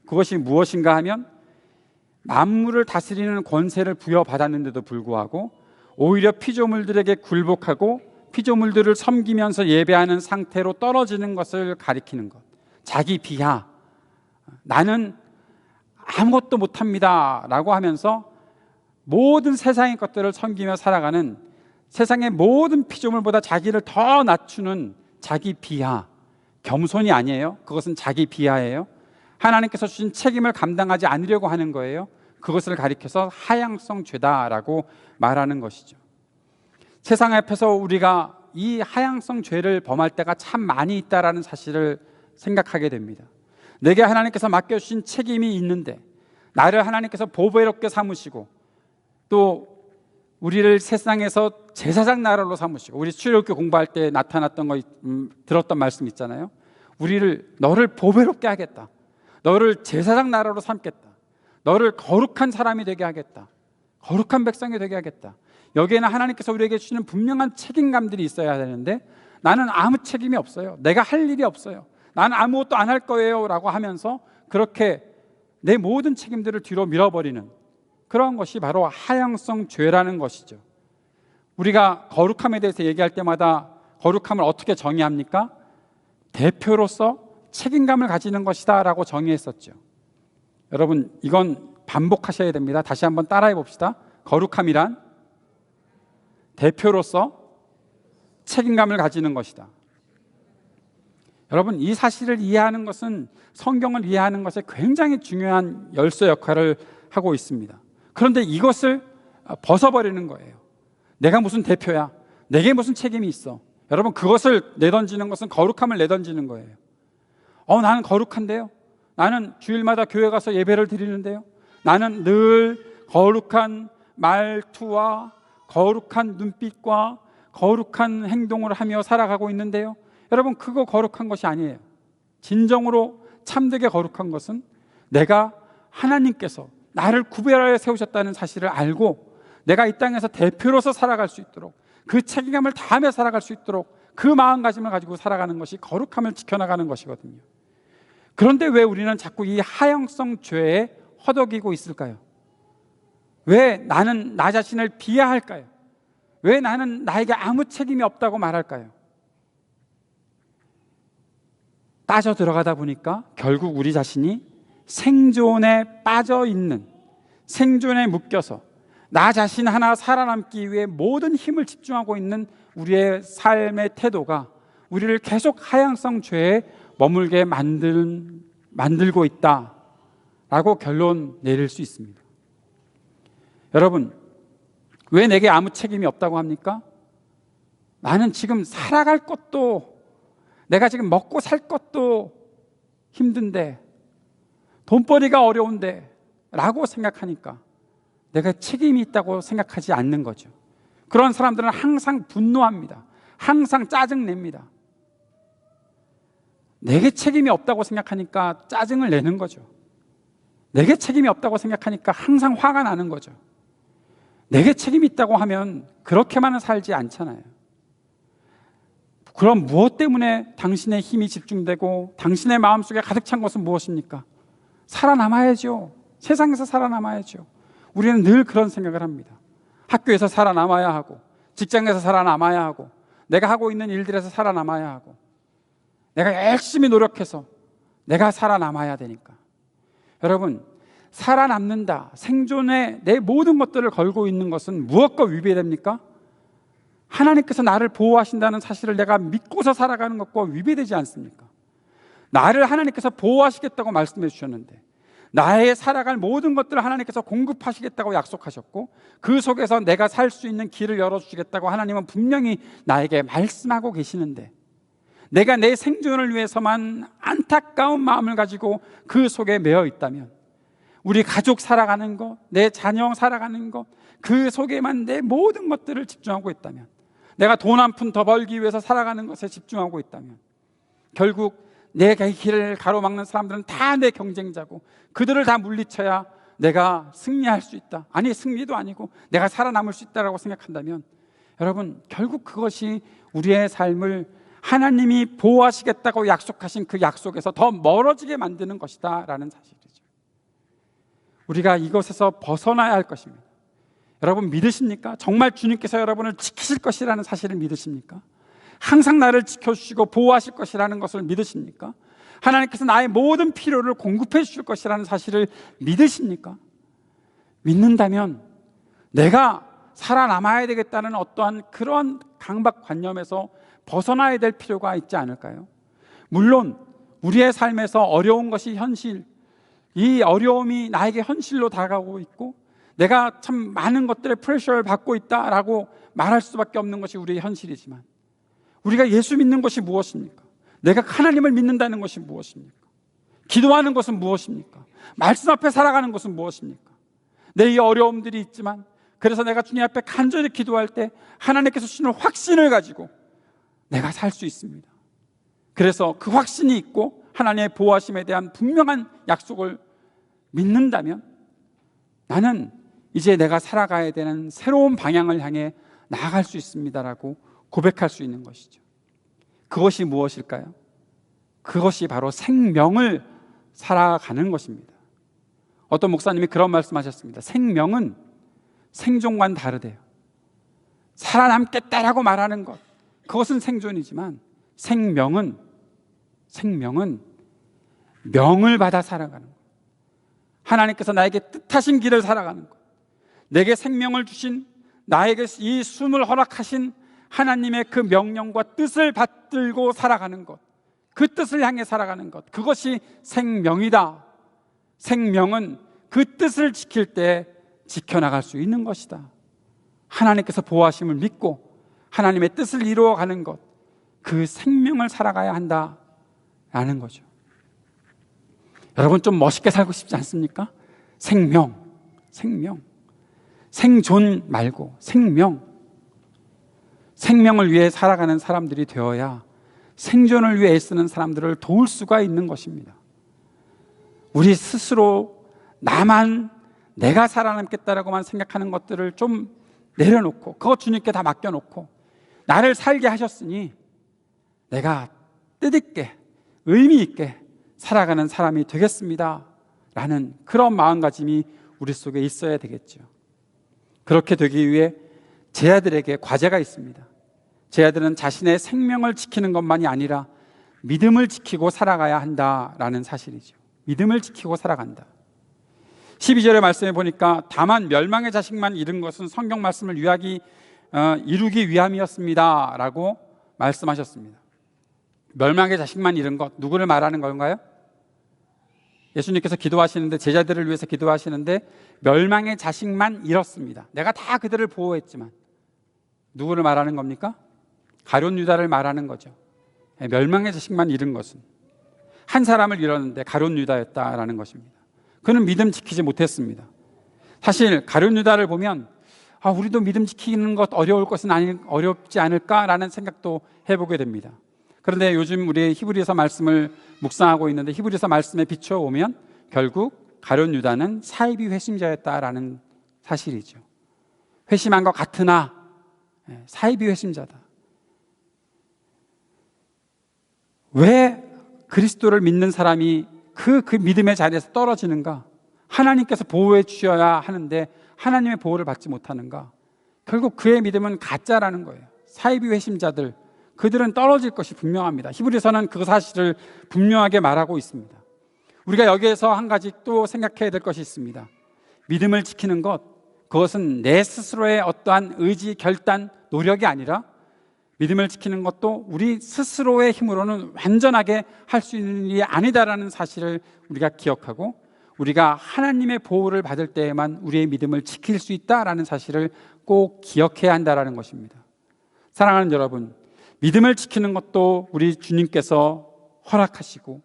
Speaker 1: 그것이 무엇인가 하면 만물을 다스리는 권세를 부여받았는데도 불구하고 오히려 피조물들에게 굴복하고 피조물들을 섬기면서 예배하는 상태로 떨어지는 것을 가리키는 것. 자기 비하. 나는 아무것도 못합니다 라고 하면서 모든 세상의 것들을 섬기며 살아가는, 세상의 모든 피조물보다 자기를 더 낮추는 자기 비하. 겸손이 아니에요. 그것은 자기 비하예요. 하나님께서 주신 책임을 감당하지 않으려고 하는 거예요. 그것을 가리켜서 하향성 죄다라고 말하는 것이죠. 세상 앞에서 우리가 이 하향성 죄를 범할 때가 참 많이 있다라는 사실을 생각하게 됩니다. 내게 하나님께서 맡겨주신 책임이 있는데 나를 하나님께서 보배롭게 삼으시고 또 우리를 세상에서 제사장 나라로 삼으시고, 우리 출애굽기 공부할 때 나타났던 거 들었던 말씀 있잖아요. 너를 보배롭게 하겠다. 너를 제사장 나라로 삼겠다. 너를 거룩한 사람이 되게 하겠다. 거룩한 백성이 되게 하겠다. 여기에는 하나님께서 우리에게 주시는 분명한 책임감들이 있어야 되는데 나는 아무 책임이 없어요. 내가 할 일이 없어요. 나는 아무것도 안 할 거예요 라고 하면서 그렇게 내 모든 책임들을 뒤로 밀어버리는 그런 것이 바로 하향성 죄라는 것이죠. 우리가 거룩함에 대해서 얘기할 때마다 거룩함을 어떻게 정의합니까? 대표로서 책임감을 가지는 것이다 라고 정의했었죠. 여러분 이건 반복하셔야 됩니다. 다시 한번 따라해 봅시다. 거룩함이란 대표로서 책임감을 가지는 것이다. 여러분 이 사실을 이해하는 것은 성경을 이해하는 것에 굉장히 중요한 열쇠 역할을 하고 있습니다. 그런데 이것을 벗어버리는 거예요. 내가 무슨 대표야? 내게 무슨 책임이 있어? 여러분 그것을 내던지는 것은 거룩함을 내던지는 거예요. 나는 거룩한데요. 나는 주일마다 교회 가서 예배를 드리는데요. 나는 늘 거룩한 말투와 거룩한 눈빛과 거룩한 행동을 하며 살아가고 있는데요. 여러분 그거 거룩한 것이 아니에요. 진정으로 참되게 거룩한 것은 내가 하나님께서 나를 구별하여 세우셨다는 사실을 알고 내가 이 땅에서 대표로서 살아갈 수 있도록, 그 책임감을 다하며 살아갈 수 있도록 그 마음가짐을 가지고 살아가는 것이 거룩함을 지켜나가는 것이거든요. 그런데 왜 우리는 자꾸 이 하향성 죄에 허덕이고 있을까요? 왜 나는 나 자신을 비하할까요? 왜 나는 나에게 아무 책임이 없다고 말할까요? 빠져 들어가다 보니까 결국 우리 자신이 생존에 빠져 있는, 생존에 묶여서 나 자신 하나 살아남기 위해 모든 힘을 집중하고 있는 우리의 삶의 태도가 우리를 계속 하향성 죄에 머물게 만들고 있다라고 결론 내릴 수 있습니다. 여러분 왜 내게 아무 책임이 없다고 합니까? 나는 지금 살아갈 것도, 내가 지금 먹고 살 것도 힘든데, 돈벌이가 어려운데 라고 생각하니까 내가 책임이 있다고 생각하지 않는 거죠. 그런 사람들은 항상 분노합니다. 항상 짜증냅니다. 내게 책임이 없다고 생각하니까 짜증을 내는 거죠. 내게 책임이 없다고 생각하니까 항상 화가 나는 거죠. 내게 책임이 있다고 하면 그렇게만은 살지 않잖아요. 그럼 무엇 때문에 당신의 힘이 집중되고 당신의 마음속에 가득 찬 것은 무엇입니까? 살아남아야죠. 세상에서 살아남아야죠. 우리는 늘 그런 생각을 합니다. 학교에서 살아남아야 하고, 직장에서 살아남아야 하고, 내가 하고 있는 일들에서 살아남아야 하고, 내가 열심히 노력해서 내가 살아남아야 되니까. 여러분, 살아남는다, 생존에 내 모든 것들을 걸고 있는 것은 무엇과 위배됩니까? 하나님께서 나를 보호하신다는 사실을 내가 믿고서 살아가는 것과 위배되지 않습니까? 나를 하나님께서 보호하시겠다고 말씀해 주셨는데, 나의 살아갈 모든 것들을 하나님께서 공급하시겠다고 약속하셨고, 그 속에서 내가 살 수 있는 길을 열어주시겠다고 하나님은 분명히 나에게 말씀하고 계시는데, 내가 내 생존을 위해서만 안타까운 마음을 가지고 그 속에 매여 있다면, 우리 가족 살아가는 것, 내 자녀 살아가는 것, 그 속에만 내 모든 것들을 집중하고 있다면, 내가 돈 한 푼 더 벌기 위해서 살아가는 것에 집중하고 있다면, 결국 내 길을 가로막는 사람들은 다 내 경쟁자고, 그들을 다 물리쳐야 내가 승리할 수 있다, 아니 승리도 아니고 내가 살아남을 수 있다라고 생각한다면, 여러분, 결국 그것이 우리의 삶을 하나님이 보호하시겠다고 약속하신 그 약속에서 더 멀어지게 만드는 것이다 라는 사실이죠. 우리가 이것에서 벗어나야 할 것입니다. 여러분, 믿으십니까? 정말 주님께서 여러분을 지키실 것이라는 사실을 믿으십니까? 항상 나를 지켜주시고 보호하실 것이라는 것을 믿으십니까? 하나님께서 나의 모든 필요를 공급해 주실 것이라는 사실을 믿으십니까? 믿는다면 내가 살아남아야 되겠다는 어떠한 그런 강박관념에서 벗어나야 될 필요가 있지 않을까요? 물론 우리의 삶에서 어려운 것이 현실, 이 어려움이 나에게 현실로 다가오고 있고, 내가 참 많은 것들의 프레셔를 받고 있다라고 말할 수밖에 없는 것이 우리의 현실이지만, 우리가 예수 믿는 것이 무엇입니까? 내가 하나님을 믿는다는 것이 무엇입니까? 기도하는 것은 무엇입니까? 말씀 앞에 살아가는 것은 무엇입니까? 내 이 어려움들이 있지만, 그래서 내가 주님 앞에 간절히 기도할 때 하나님께서 주시는 확신을 가지고 내가 살 수 있습니다. 그래서 그 확신이 있고 하나님의 보호하심에 대한 분명한 약속을 믿는다면, 나는 이제 내가 살아가야 되는 새로운 방향을 향해 나아갈 수 있습니다라고 고백할 수 있는 것이죠. 그것이 무엇일까요? 그것이 바로 생명을 살아가는 것입니다. 어떤 목사님이 그런 말씀하셨습니다. 생명은 생존과는 다르대요. 살아남겠다라고 말하는 것, 그것은 생존이지만 생명은 명을 받아 살아가는 것, 하나님께서 나에게 뜻하신 길을 살아가는 것, 내게 생명을 주신, 나에게 이 숨을 허락하신 하나님의 그 명령과 뜻을 받들고 살아가는 것, 그 뜻을 향해 살아가는 것, 그것이 생명이다. 생명은 그 뜻을 지킬 때 지켜나갈 수 있는 것이다. 하나님께서 보호하심을 믿고 하나님의 뜻을 이루어가는 것, 그 생명을 살아가야 한다라는 거죠. 여러분, 좀 멋있게 살고 싶지 않습니까? 생명, 생존 말고 생명을 위해 살아가는 사람들이 되어야 생존을 위해 애쓰는 사람들을 도울 수가 있는 것입니다. 우리 스스로 내가 살아남겠다라고만 생각하는 것들을 좀 내려놓고, 그거 주님께 다 맡겨놓고, 나를 살게 하셨으니 내가 뜻있게 의미 있게 살아가는 사람이 되겠습니다 라는 그런 마음가짐이 우리 속에 있어야 되겠죠. 그렇게 되기 위해 제 아들에게 과제가 있습니다. 제 아들은 자신의 생명을 지키는 것만이 아니라 믿음을 지키고 살아가야 한다라는 사실이죠. 믿음을 지키고 살아간다. 12절의 말씀에 보니까 다만 멸망의 자식만 잃은 것은 성경 말씀을 이루기 위함이었습니다 라고 말씀하셨습니다. 멸망의 자식만 잃은 것, 누구를 말하는 건가요? 예수님께서 기도하시는데, 제자들을 위해서 기도하시는데 멸망의 자식만 잃었습니다. 내가 다 그들을 보호했지만. 누구를 말하는 겁니까? 가룟 유다를 말하는 거죠. 멸망의 자식만 잃은 것은 한 사람을 잃었는데 가룟 유다였다라는 것입니다. 그는 믿음 지키지 못했습니다. 사실 가룟 유다를 보면 우리도 믿음 지키는 것 어려울 것은 어렵지 않을까라는 생각도 해보게 됩니다. 그런데 요즘 우리 히브리서 말씀을 묵상하고 있는데, 히브리서 말씀에 비춰보면 결국 가룟 유다는 사이비 회심자였다라는 사실이죠. 회심한 것 같으나 사이비 회심자다. 왜 그리스도를 믿는 사람이 그 믿음의 자리에서 떨어지는가? 하나님께서 보호해 주셔야 하는데 하나님의 보호를 받지 못하는가? 결국 그의 믿음은 가짜라는 거예요. 사이비 회심자들, 그들은 떨어질 것이 분명합니다. 히브리서는 그 사실을 분명하게 말하고 있습니다. 우리가 여기에서 한 가지 또 생각해야 될 것이 있습니다. 믿음을 지키는 것, 그것은 내 스스로의 어떠한 의지, 결단, 노력이 아니라 믿음을 지키는 것도 우리 스스로의 힘으로는 완전하게 할 수 있는 일이 아니다라는 사실을 우리가 기억하고, 우리가 하나님의 보호를 받을 때에만 우리의 믿음을 지킬 수 있다라는 사실을 꼭 기억해야 한다라는 것입니다. 사랑하는 여러분, 믿음을 지키는 것도 우리 주님께서 허락하시고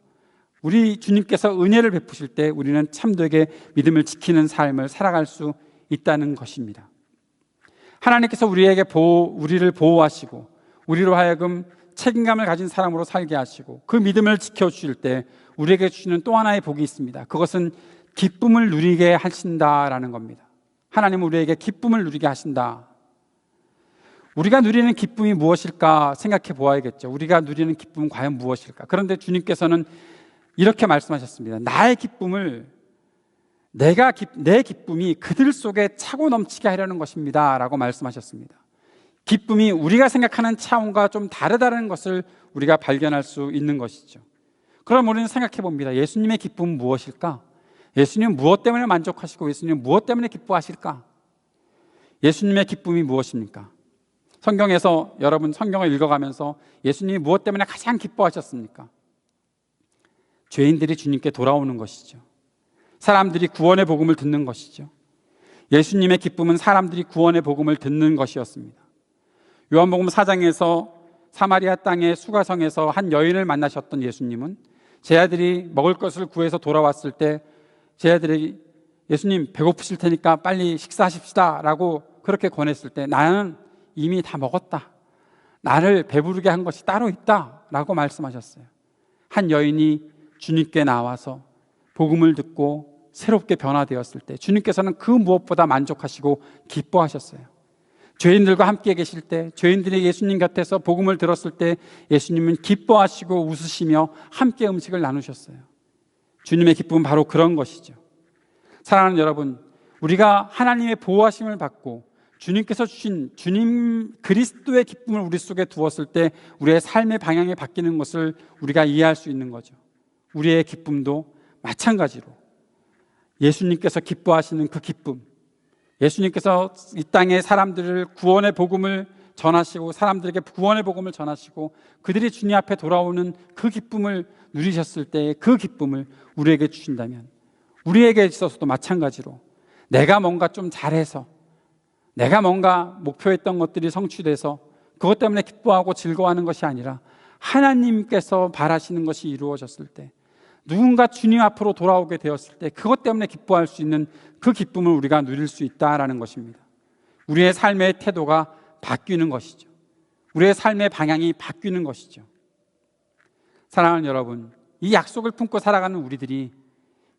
Speaker 1: 우리 주님께서 은혜를 베푸실 때 우리는 참되게 믿음을 지키는 삶을 살아갈 수 있다는 것입니다. 하나님께서 우리를 보호하시고 우리로 하여금 책임감을 가진 사람으로 살게 하시고 그 믿음을 지켜주실 때 우리에게 주시는 또 하나의 복이 있습니다. 그것은 기쁨을 누리게 하신다라는 겁니다. 하나님은 우리에게 기쁨을 누리게 하신다. 우리가 누리는 기쁨이 무엇일까 생각해 보아야겠죠. 우리가 누리는 기쁨은 과연 무엇일까? 그런데 주님께서는 이렇게 말씀하셨습니다. 나의 기쁨을 내 기쁨이 그들 속에 차고 넘치게 하려는 것입니다 라고 말씀하셨습니다. 기쁨이 우리가 생각하는 차원과 좀 다르다는 것을 우리가 발견할 수 있는 것이죠. 그럼 우리는 생각해 봅니다. 예수님의 기쁨은 무엇일까? 예수님은 무엇 때문에 만족하시고 예수님은 무엇 때문에 기뻐하실까? 예수님의 기쁨이 무엇입니까? 성경에서 여러분 성경을 읽어가면서 예수님이 무엇 때문에 가장 기뻐하셨습니까? 죄인들이 주님께 돌아오는 것이죠. 사람들이 구원의 복음을 듣는 것이죠. 예수님의 기쁨은 사람들이 구원의 복음을 듣는 것이었습니다. 요한복음 4장에서 사마리아 땅의 수가성에서 한 여인을 만나셨던 예수님은 제 아들이 먹을 것을 구해서 돌아왔을 때 제 아들이 예수님 배고프실 테니까 빨리 식사하십시다 라고 그렇게 권했을 때 나는 이미 다 먹었다. 나를 배부르게 한 것이 따로 있다 라고 말씀하셨어요. 한 여인이 주님께 나와서 복음을 듣고 새롭게 변화되었을 때 주님께서는 그 무엇보다 만족하시고 기뻐하셨어요. 죄인들과 함께 계실 때, 죄인들이 예수님 곁에서 복음을 들었을 때 예수님은 기뻐하시고 웃으시며 함께 음식을 나누셨어요. 주님의 기쁨은 바로 그런 것이죠. 사랑하는 여러분, 우리가 하나님의 보호하심을 받고 주님께서 주신 주님 그리스도의 기쁨을 우리 속에 두었을 때 우리의 삶의 방향이 바뀌는 것을 우리가 이해할 수 있는 거죠. 우리의 기쁨도 마찬가지로 예수님께서 기뻐하시는 그 기쁨, 예수님께서 이 땅에 사람들을 구원의 복음을 전하시고 사람들에게 구원의 복음을 전하시고 그들이 주님 앞에 돌아오는 그 기쁨을 누리셨을 때의 그 기쁨을 우리에게 주신다면 우리에게 있어서도 마찬가지로 내가 뭔가 좀 잘해서 내가 뭔가 목표했던 것들이 성취돼서 그것 때문에 기뻐하고 즐거워하는 것이 아니라 하나님께서 바라시는 것이 이루어졌을 때 누군가 주님 앞으로 돌아오게 되었을 때 그것 때문에 기뻐할 수 있는 그 기쁨을 우리가 누릴 수 있다라는 것입니다. 우리의 삶의 태도가 바뀌는 것이죠. 우리의 삶의 방향이 바뀌는 것이죠. 사랑하는 여러분, 이 약속을 품고 살아가는 우리들이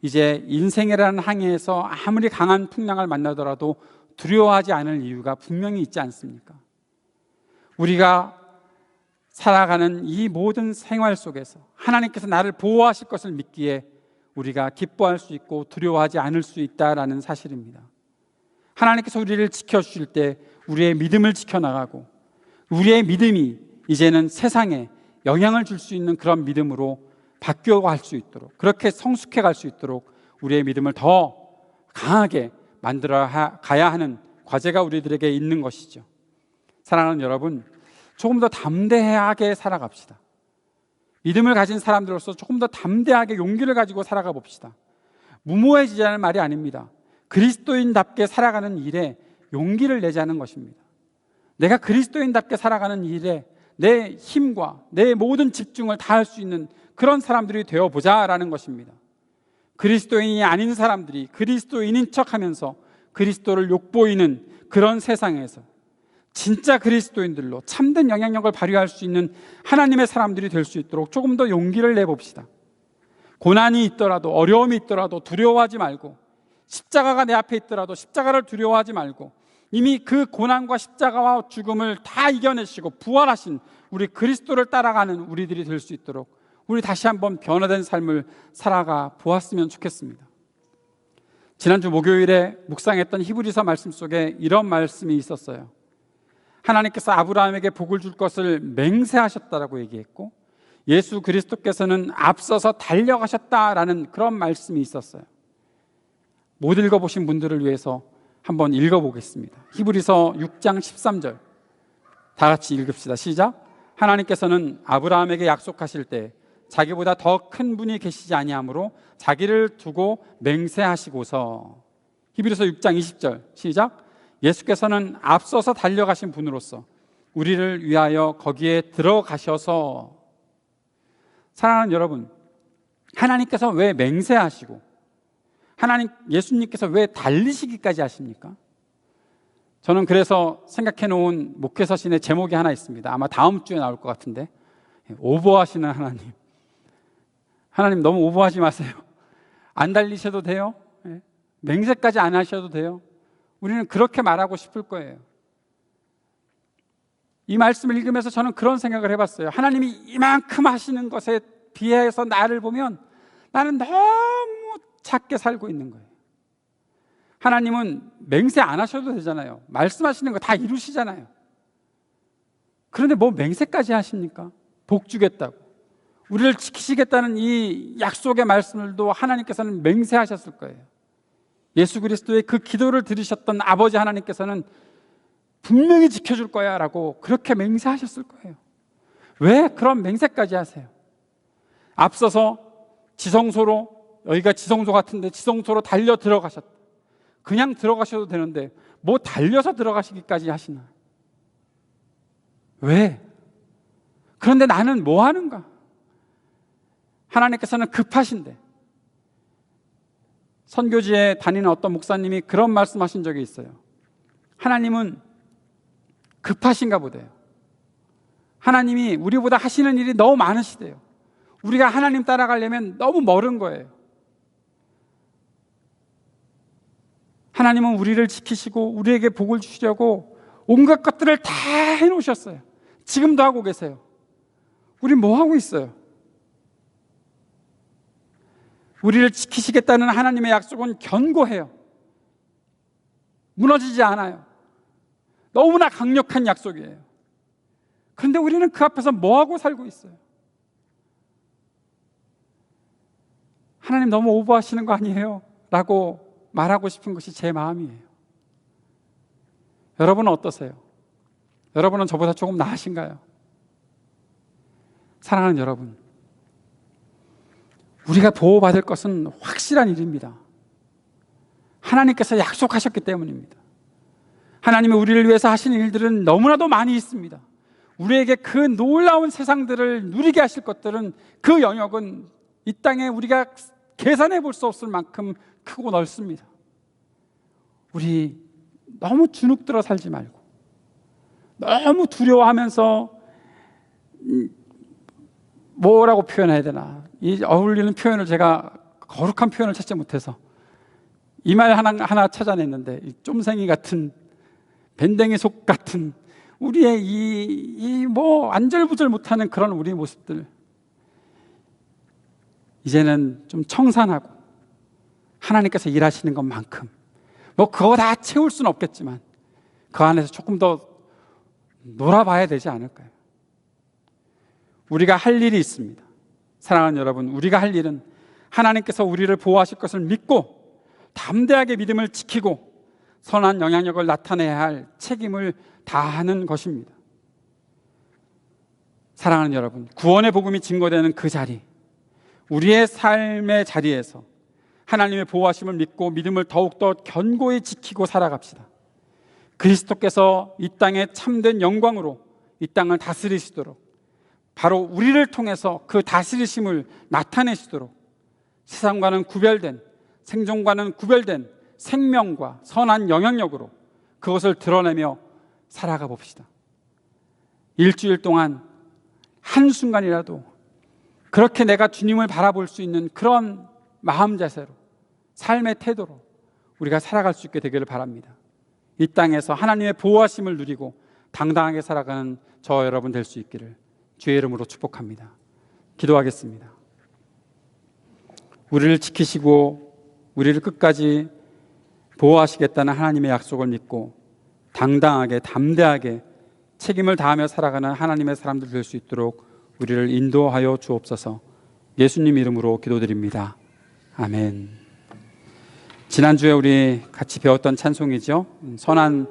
Speaker 1: 이제 인생이라는 항해에서 아무리 강한 풍랑을 만나더라도 두려워하지 않을 이유가 분명히 있지 않습니까? 우리가 살아가는 이 모든 생활 속에서 하나님께서 나를 보호하실 것을 믿기에 우리가 기뻐할 수 있고 두려워하지 않을 수 있다라는 사실입니다. 하나님께서 우리를 지켜주실 때 우리의 믿음을 지켜나가고 우리의 믿음이 이제는 세상에 영향을 줄 수 있는 그런 믿음으로 바뀌어갈 수 있도록, 그렇게 성숙해 갈 수 있도록 우리의 믿음을 더 강하게 만들어 가야 하는 과제가 우리들에게 있는 것이죠. 사랑하는 여러분, 조금 더 담대하게 살아갑시다. 믿음을 가진 사람들로서 조금 더 담대하게 용기를 가지고 살아가 봅시다. 무모해지자는 말이 아닙니다. 그리스도인답게 살아가는 일에 용기를 내자는 것입니다. 내가 그리스도인답게 살아가는 일에 내 힘과 내 모든 집중을 다할 수 있는 그런 사람들이 되어보자라는 것입니다. 그리스도인이 아닌 사람들이 그리스도인인 척하면서 그리스도를 욕보이는 그런 세상에서 진짜 그리스도인들로 참된 영향력을 발휘할 수 있는 하나님의 사람들이 될 수 있도록 조금 더 용기를 내봅시다. 고난이 있더라도, 어려움이 있더라도 두려워하지 말고, 십자가가 내 앞에 있더라도 십자가를 두려워하지 말고, 이미 그 고난과 십자가와 죽음을 다 이겨내시고 부활하신 우리 그리스도를 따라가는 우리들이 될 수 있도록 우리 다시 한번 변화된 삶을 살아가 보았으면 좋겠습니다. 지난주 목요일에 묵상했던 히브리서 말씀 속에 이런 말씀이 있었어요. 하나님께서 아브라함에게 복을 줄 것을 맹세하셨다라고 얘기했고, 예수 그리스도께서는 앞서서 달려가셨다라는 그런 말씀이 있었어요. 못 읽어보신 분들을 위해서 한번 읽어보겠습니다. 히브리서 6장 13절 다 같이 읽읍시다. 시작. 하나님께서는 아브라함에게 약속하실 때 자기보다 더 큰 분이 계시지 아니하므로 자기를 두고 맹세하시고서. 히브리서 6장 20절 시작. 예수께서는 앞서서 달려가신 분으로서 우리를 위하여 거기에 들어가셔서. 사랑하는 여러분, 하나님께서 왜 맹세하시고 예수님께서 왜 달리시기까지 하십니까? 저는 그래서 생각해 놓은 목회서신의 제목이 하나 있습니다. 아마 다음 주에 나올 것 같은데, 오버하시는 하나님. 하나님 너무 오버하지 마세요. 안 달리셔도 돼요. 맹세까지 안 하셔도 돼요. 우리는 그렇게 말하고 싶을 거예요. 이 말씀을 읽으면서 저는 그런 생각을 해봤어요. 하나님이 이만큼 하시는 것에 비해서 나를 보면 나는 너무 작게 살고 있는 거예요. 하나님은 맹세 안 하셔도 되잖아요. 말씀하시는 거 다 이루시잖아요. 그런데 뭐 맹세까지 하십니까? 복 주겠다고, 우리를 지키시겠다는 이 약속의 말씀들도 하나님께서는 맹세하셨을 거예요. 예수 그리스도의 그 기도를 들으셨던 아버지 하나님께서는 분명히 지켜줄 거야 라고 그렇게 맹세하셨을 거예요. 왜 그런 맹세까지 하세요? 앞서서 지성소로, 여기가 지성소 같은데 지성소로 달려 들어가셨다. 그냥 들어가셔도 되는데 뭐 달려서 들어가시기까지 하시나? 왜? 그런데 나는 뭐 하는가? 하나님께서는 급하신데. 선교지에 다니는 어떤 목사님이 그런 말씀하신 적이 있어요. 하나님은 급하신가 보대요. 하나님이 우리보다 하시는 일이 너무 많으시대요. 우리가 하나님 따라가려면 너무 멀은 거예요. 하나님은 우리를 지키시고 우리에게 복을 주시려고 온갖 것들을 다 해놓으셨어요. 지금도 하고 계세요. 우리 뭐 하고 있어요? 우리를 지키시겠다는 하나님의 약속은 견고해요. 무너지지 않아요. 너무나 강력한 약속이에요. 그런데 우리는 그 앞에서 뭐 하고 살고 있어요? 하나님 너무 오버하시는 거 아니에요? 라고 말하고 싶은 것이 제 마음이에요. 여러분은 어떠세요? 여러분은 저보다 조금 나으신가요? 사랑하는 여러분, 우리가 보호받을 것은 확실한 일입니다. 하나님께서 약속하셨기 때문입니다. 하나님이 우리를 위해서 하신 일들은 너무나도 많이 있습니다. 우리에게 그 놀라운 세상들을 누리게 하실 것들은, 그 영역은 이 땅에 우리가 계산해 볼 수 없을 만큼 크고 넓습니다. 우리 너무 주눅들어 살지 말고, 너무 두려워하면서 뭐라고 표현해야 되나, 이 어울리는 표현을 제가 거룩한 표현을 찾지 못해서 이 말 하나 찾아냈는데, 이 쫌생이 같은, 밴댕이 속 같은 우리의 이 뭐 안절부절 못하는 그런 우리 모습들, 이제는 좀 청산하고 하나님께서 일하시는 것만큼, 뭐 그거 다 채울 수는 없겠지만 그 안에서 조금 더 놀아봐야 되지 않을까요? 우리가 할 일이 있습니다. 사랑하는 여러분, 우리가 할 일은 하나님께서 우리를 보호하실 것을 믿고 담대하게 믿음을 지키고 선한 영향력을 나타내야 할 책임을 다하는 것입니다. 사랑하는 여러분, 구원의 복음이 증거되는 그 자리, 우리의 삶의 자리에서 하나님의 보호하심을 믿고 믿음을 더욱더 견고히 지키고 살아갑시다. 그리스도께서 이 땅에 참된 영광으로 이 땅을 다스리시도록, 바로 우리를 통해서 그 다스리심을 나타내시도록 세상과는 구별된, 생존과는 구별된 생명과 선한 영향력으로 그것을 드러내며 살아가 봅시다. 일주일 동안 한순간이라도 그렇게 내가 주님을 바라볼 수 있는 그런 마음 자세로, 삶의 태도로 우리가 살아갈 수 있게 되기를 바랍니다. 이 땅에서 하나님의 보호하심을 누리고 당당하게 살아가는 저와 여러분 될 수 있기를 주의 이름으로 축복합니다. 기도하겠습니다. 우리를 지키시고 우리를 끝까지 보호하시겠다는 하나님의 약속을 믿고 당당하게, 담대하게 책임을 다하며 살아가는 하나님의 사람들 될 수 있도록 우리를 인도하여 주옵소서. 예수님 이름으로 기도드립니다. 아멘. 지난주에 우리 같이 배웠던 찬송이죠. 선한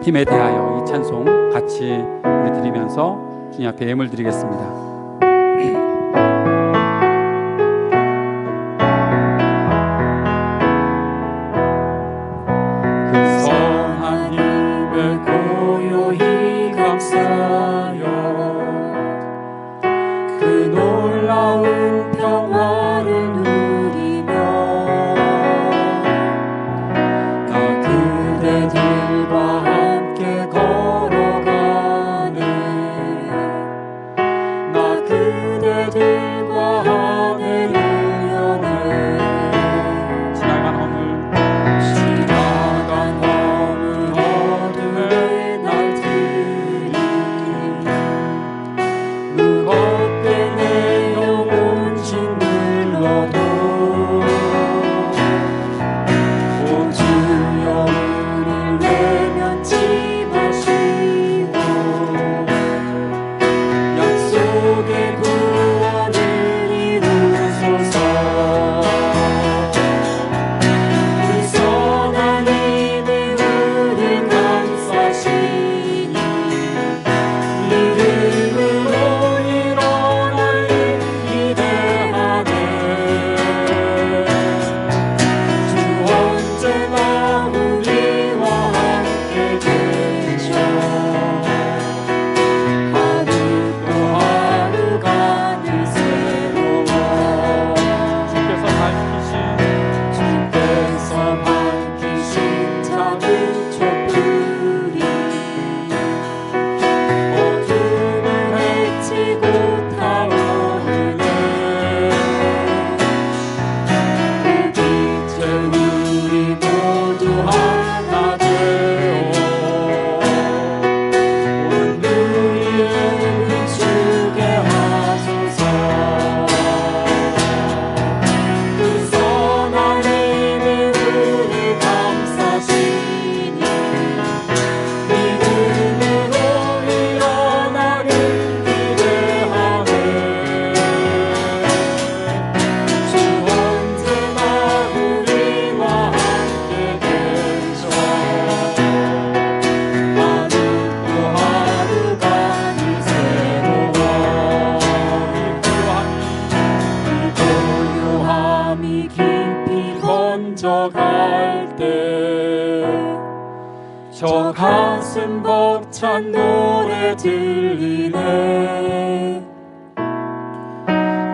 Speaker 1: 힘에 대하여 이 찬송 같이 우리 드리면서 주님 앞에 예물 드리겠습니다.
Speaker 2: 저 가슴 벅찬 노래 들리네.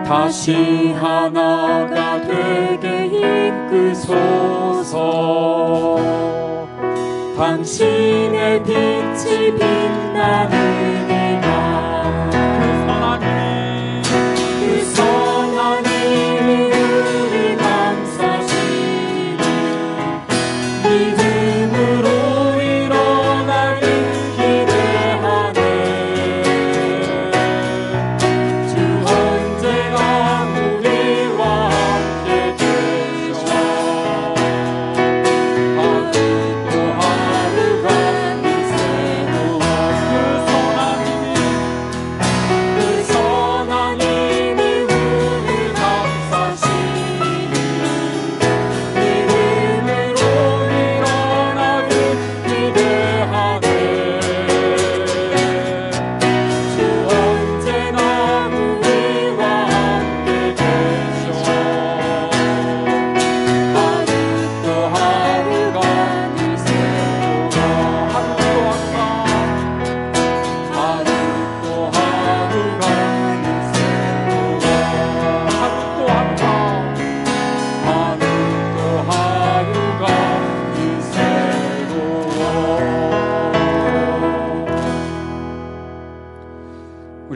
Speaker 2: 다시 하나가 되게 이끄소서. 당신의 빛이 빛나는 이가 그 선한 힘이 우리 감싸시니 믿음으로 일어나길 기대하네. 주 언제나 우리와 함께 계셔. 하루도 하루가 이 새로워. 그 선한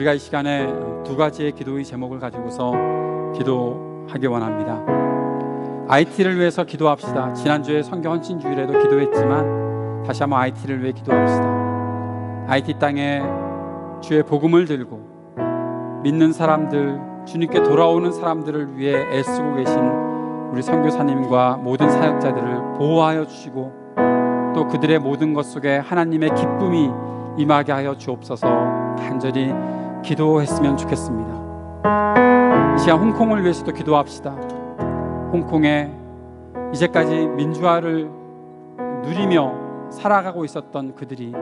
Speaker 1: 우리가 이 시간에 두 가지의 기도의 제목을 가지고서 기도하기 원합니다. IT를 위해서 기도합시다. 지난주에 성경 헌신 주일에도 기도했지만 다시 한번 IT를 위해 기도합시다. IT 땅에 주의 복음을 들고 믿는 사람들, 주님께 돌아오는 사람들을 위해 애쓰고 계신 우리 선교사님과 모든 사역자들을 보호하여 주시고 또 그들의 모든 것 속에 하나님의 기쁨이 임하게 하여 주옵소서 간절히 기도했으면 좋겠습니다. 이 시간 홍콩을 위해서도 기도합시다. 홍콩에 이제까지 민주화를 누리며 살아가고 있었던 그들이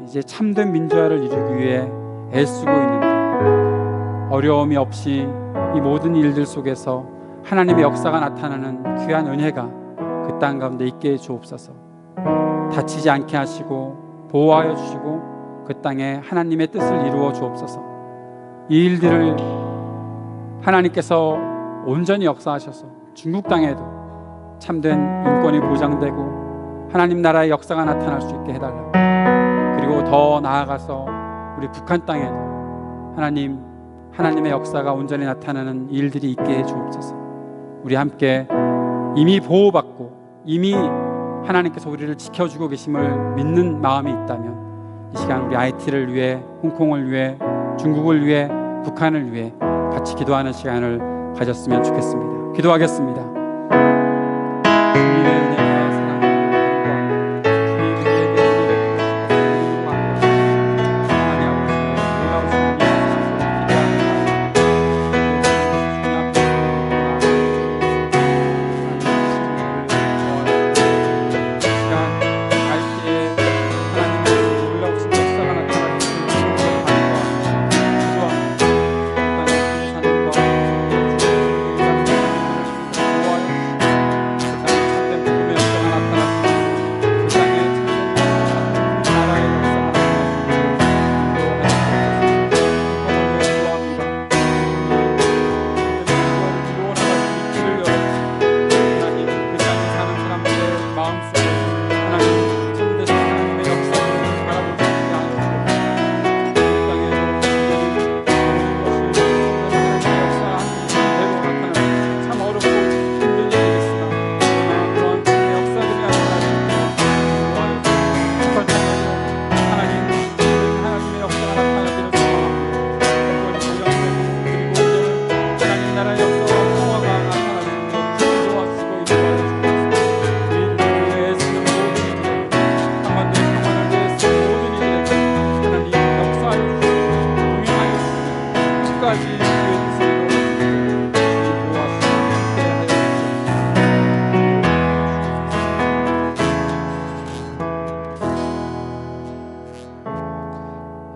Speaker 1: 이제 참된 민주화를 이루기 위해 애쓰고 있는데 어려움이 없이 이 모든 일들 속에서 하나님의 역사가 나타나는 귀한 은혜가 그 땅 가운데 있게 해 주옵소서. 다치지 않게 하시고 보호하여 주시고 그 땅에 하나님의 뜻을 이루어 주옵소서. 이 일들을 하나님께서 온전히 역사하셔서 중국 땅에도 참된 인권이 보장되고 하나님 나라의 역사가 나타날 수 있게 해달라고, 그리고 더 나아가서 우리 북한 땅에도 하나님의 역사가 온전히 나타나는 일들이 있게 해 주옵소서. 우리 함께 이미 보호받고 이미 하나님께서 우리를 지켜주고 계심을 믿는 마음이 있다면 이 시간 우리 IT를 위해, 홍콩을 위해, 중국을 위해, 북한을 위해 같이 기도하는 시간을 가졌으면 좋겠습니다. 기도하겠습니다. 주님의 은혜와 사랑과 주님 우리에게 은혜를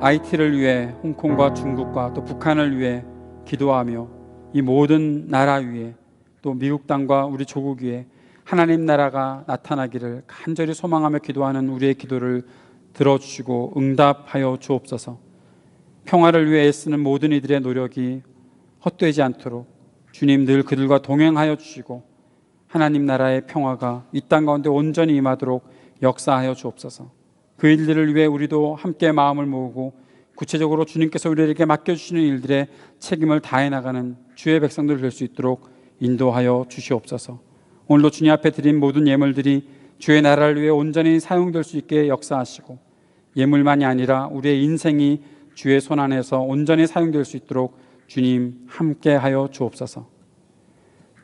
Speaker 1: IT를 위해 홍콩과 중국과 또 북한을 위해 기도하며 이 모든 나라 위에 또 미국 땅과 우리 조국 위에 하나님 나라가 나타나기를 간절히 소망하며 기도하는 우리의 기도를 들어주시고 응답하여 주옵소서. 평화를 위해 애쓰는 모든 이들의 노력이 헛되지 않도록 주님 늘 그들과 동행하여 주시고 하나님 나라의 평화가 이 땅 가운데 온전히 임하도록 역사하여 주옵소서. 그 일들을 위해 우리도 함께 마음을 모으고 구체적으로 주님께서 우리에게 맡겨주시는 일들의 책임을 다해 나가는 주의 백성들 될 수 있도록 인도하여 주시옵소서. 오늘도 주님 앞에 드린 모든 예물들이 주의 나라를 위해 온전히 사용될 수 있게 역사하시고 예물만이 아니라 우리의 인생이 주의 손 안에서 온전히 사용될 수 있도록 주님 함께하여 주옵소서.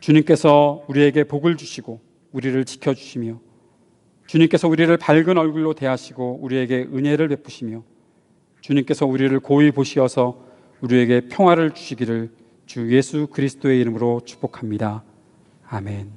Speaker 1: 주님께서 우리에게 복을 주시고 우리를 지켜주시며 주님께서 우리를 밝은 얼굴로 대하시고 우리에게 은혜를 베푸시며 주님께서 우리를 고이 보시어서 우리에게 평화를 주시기를 주 예수 그리스도의 이름으로 축복합니다. 아멘.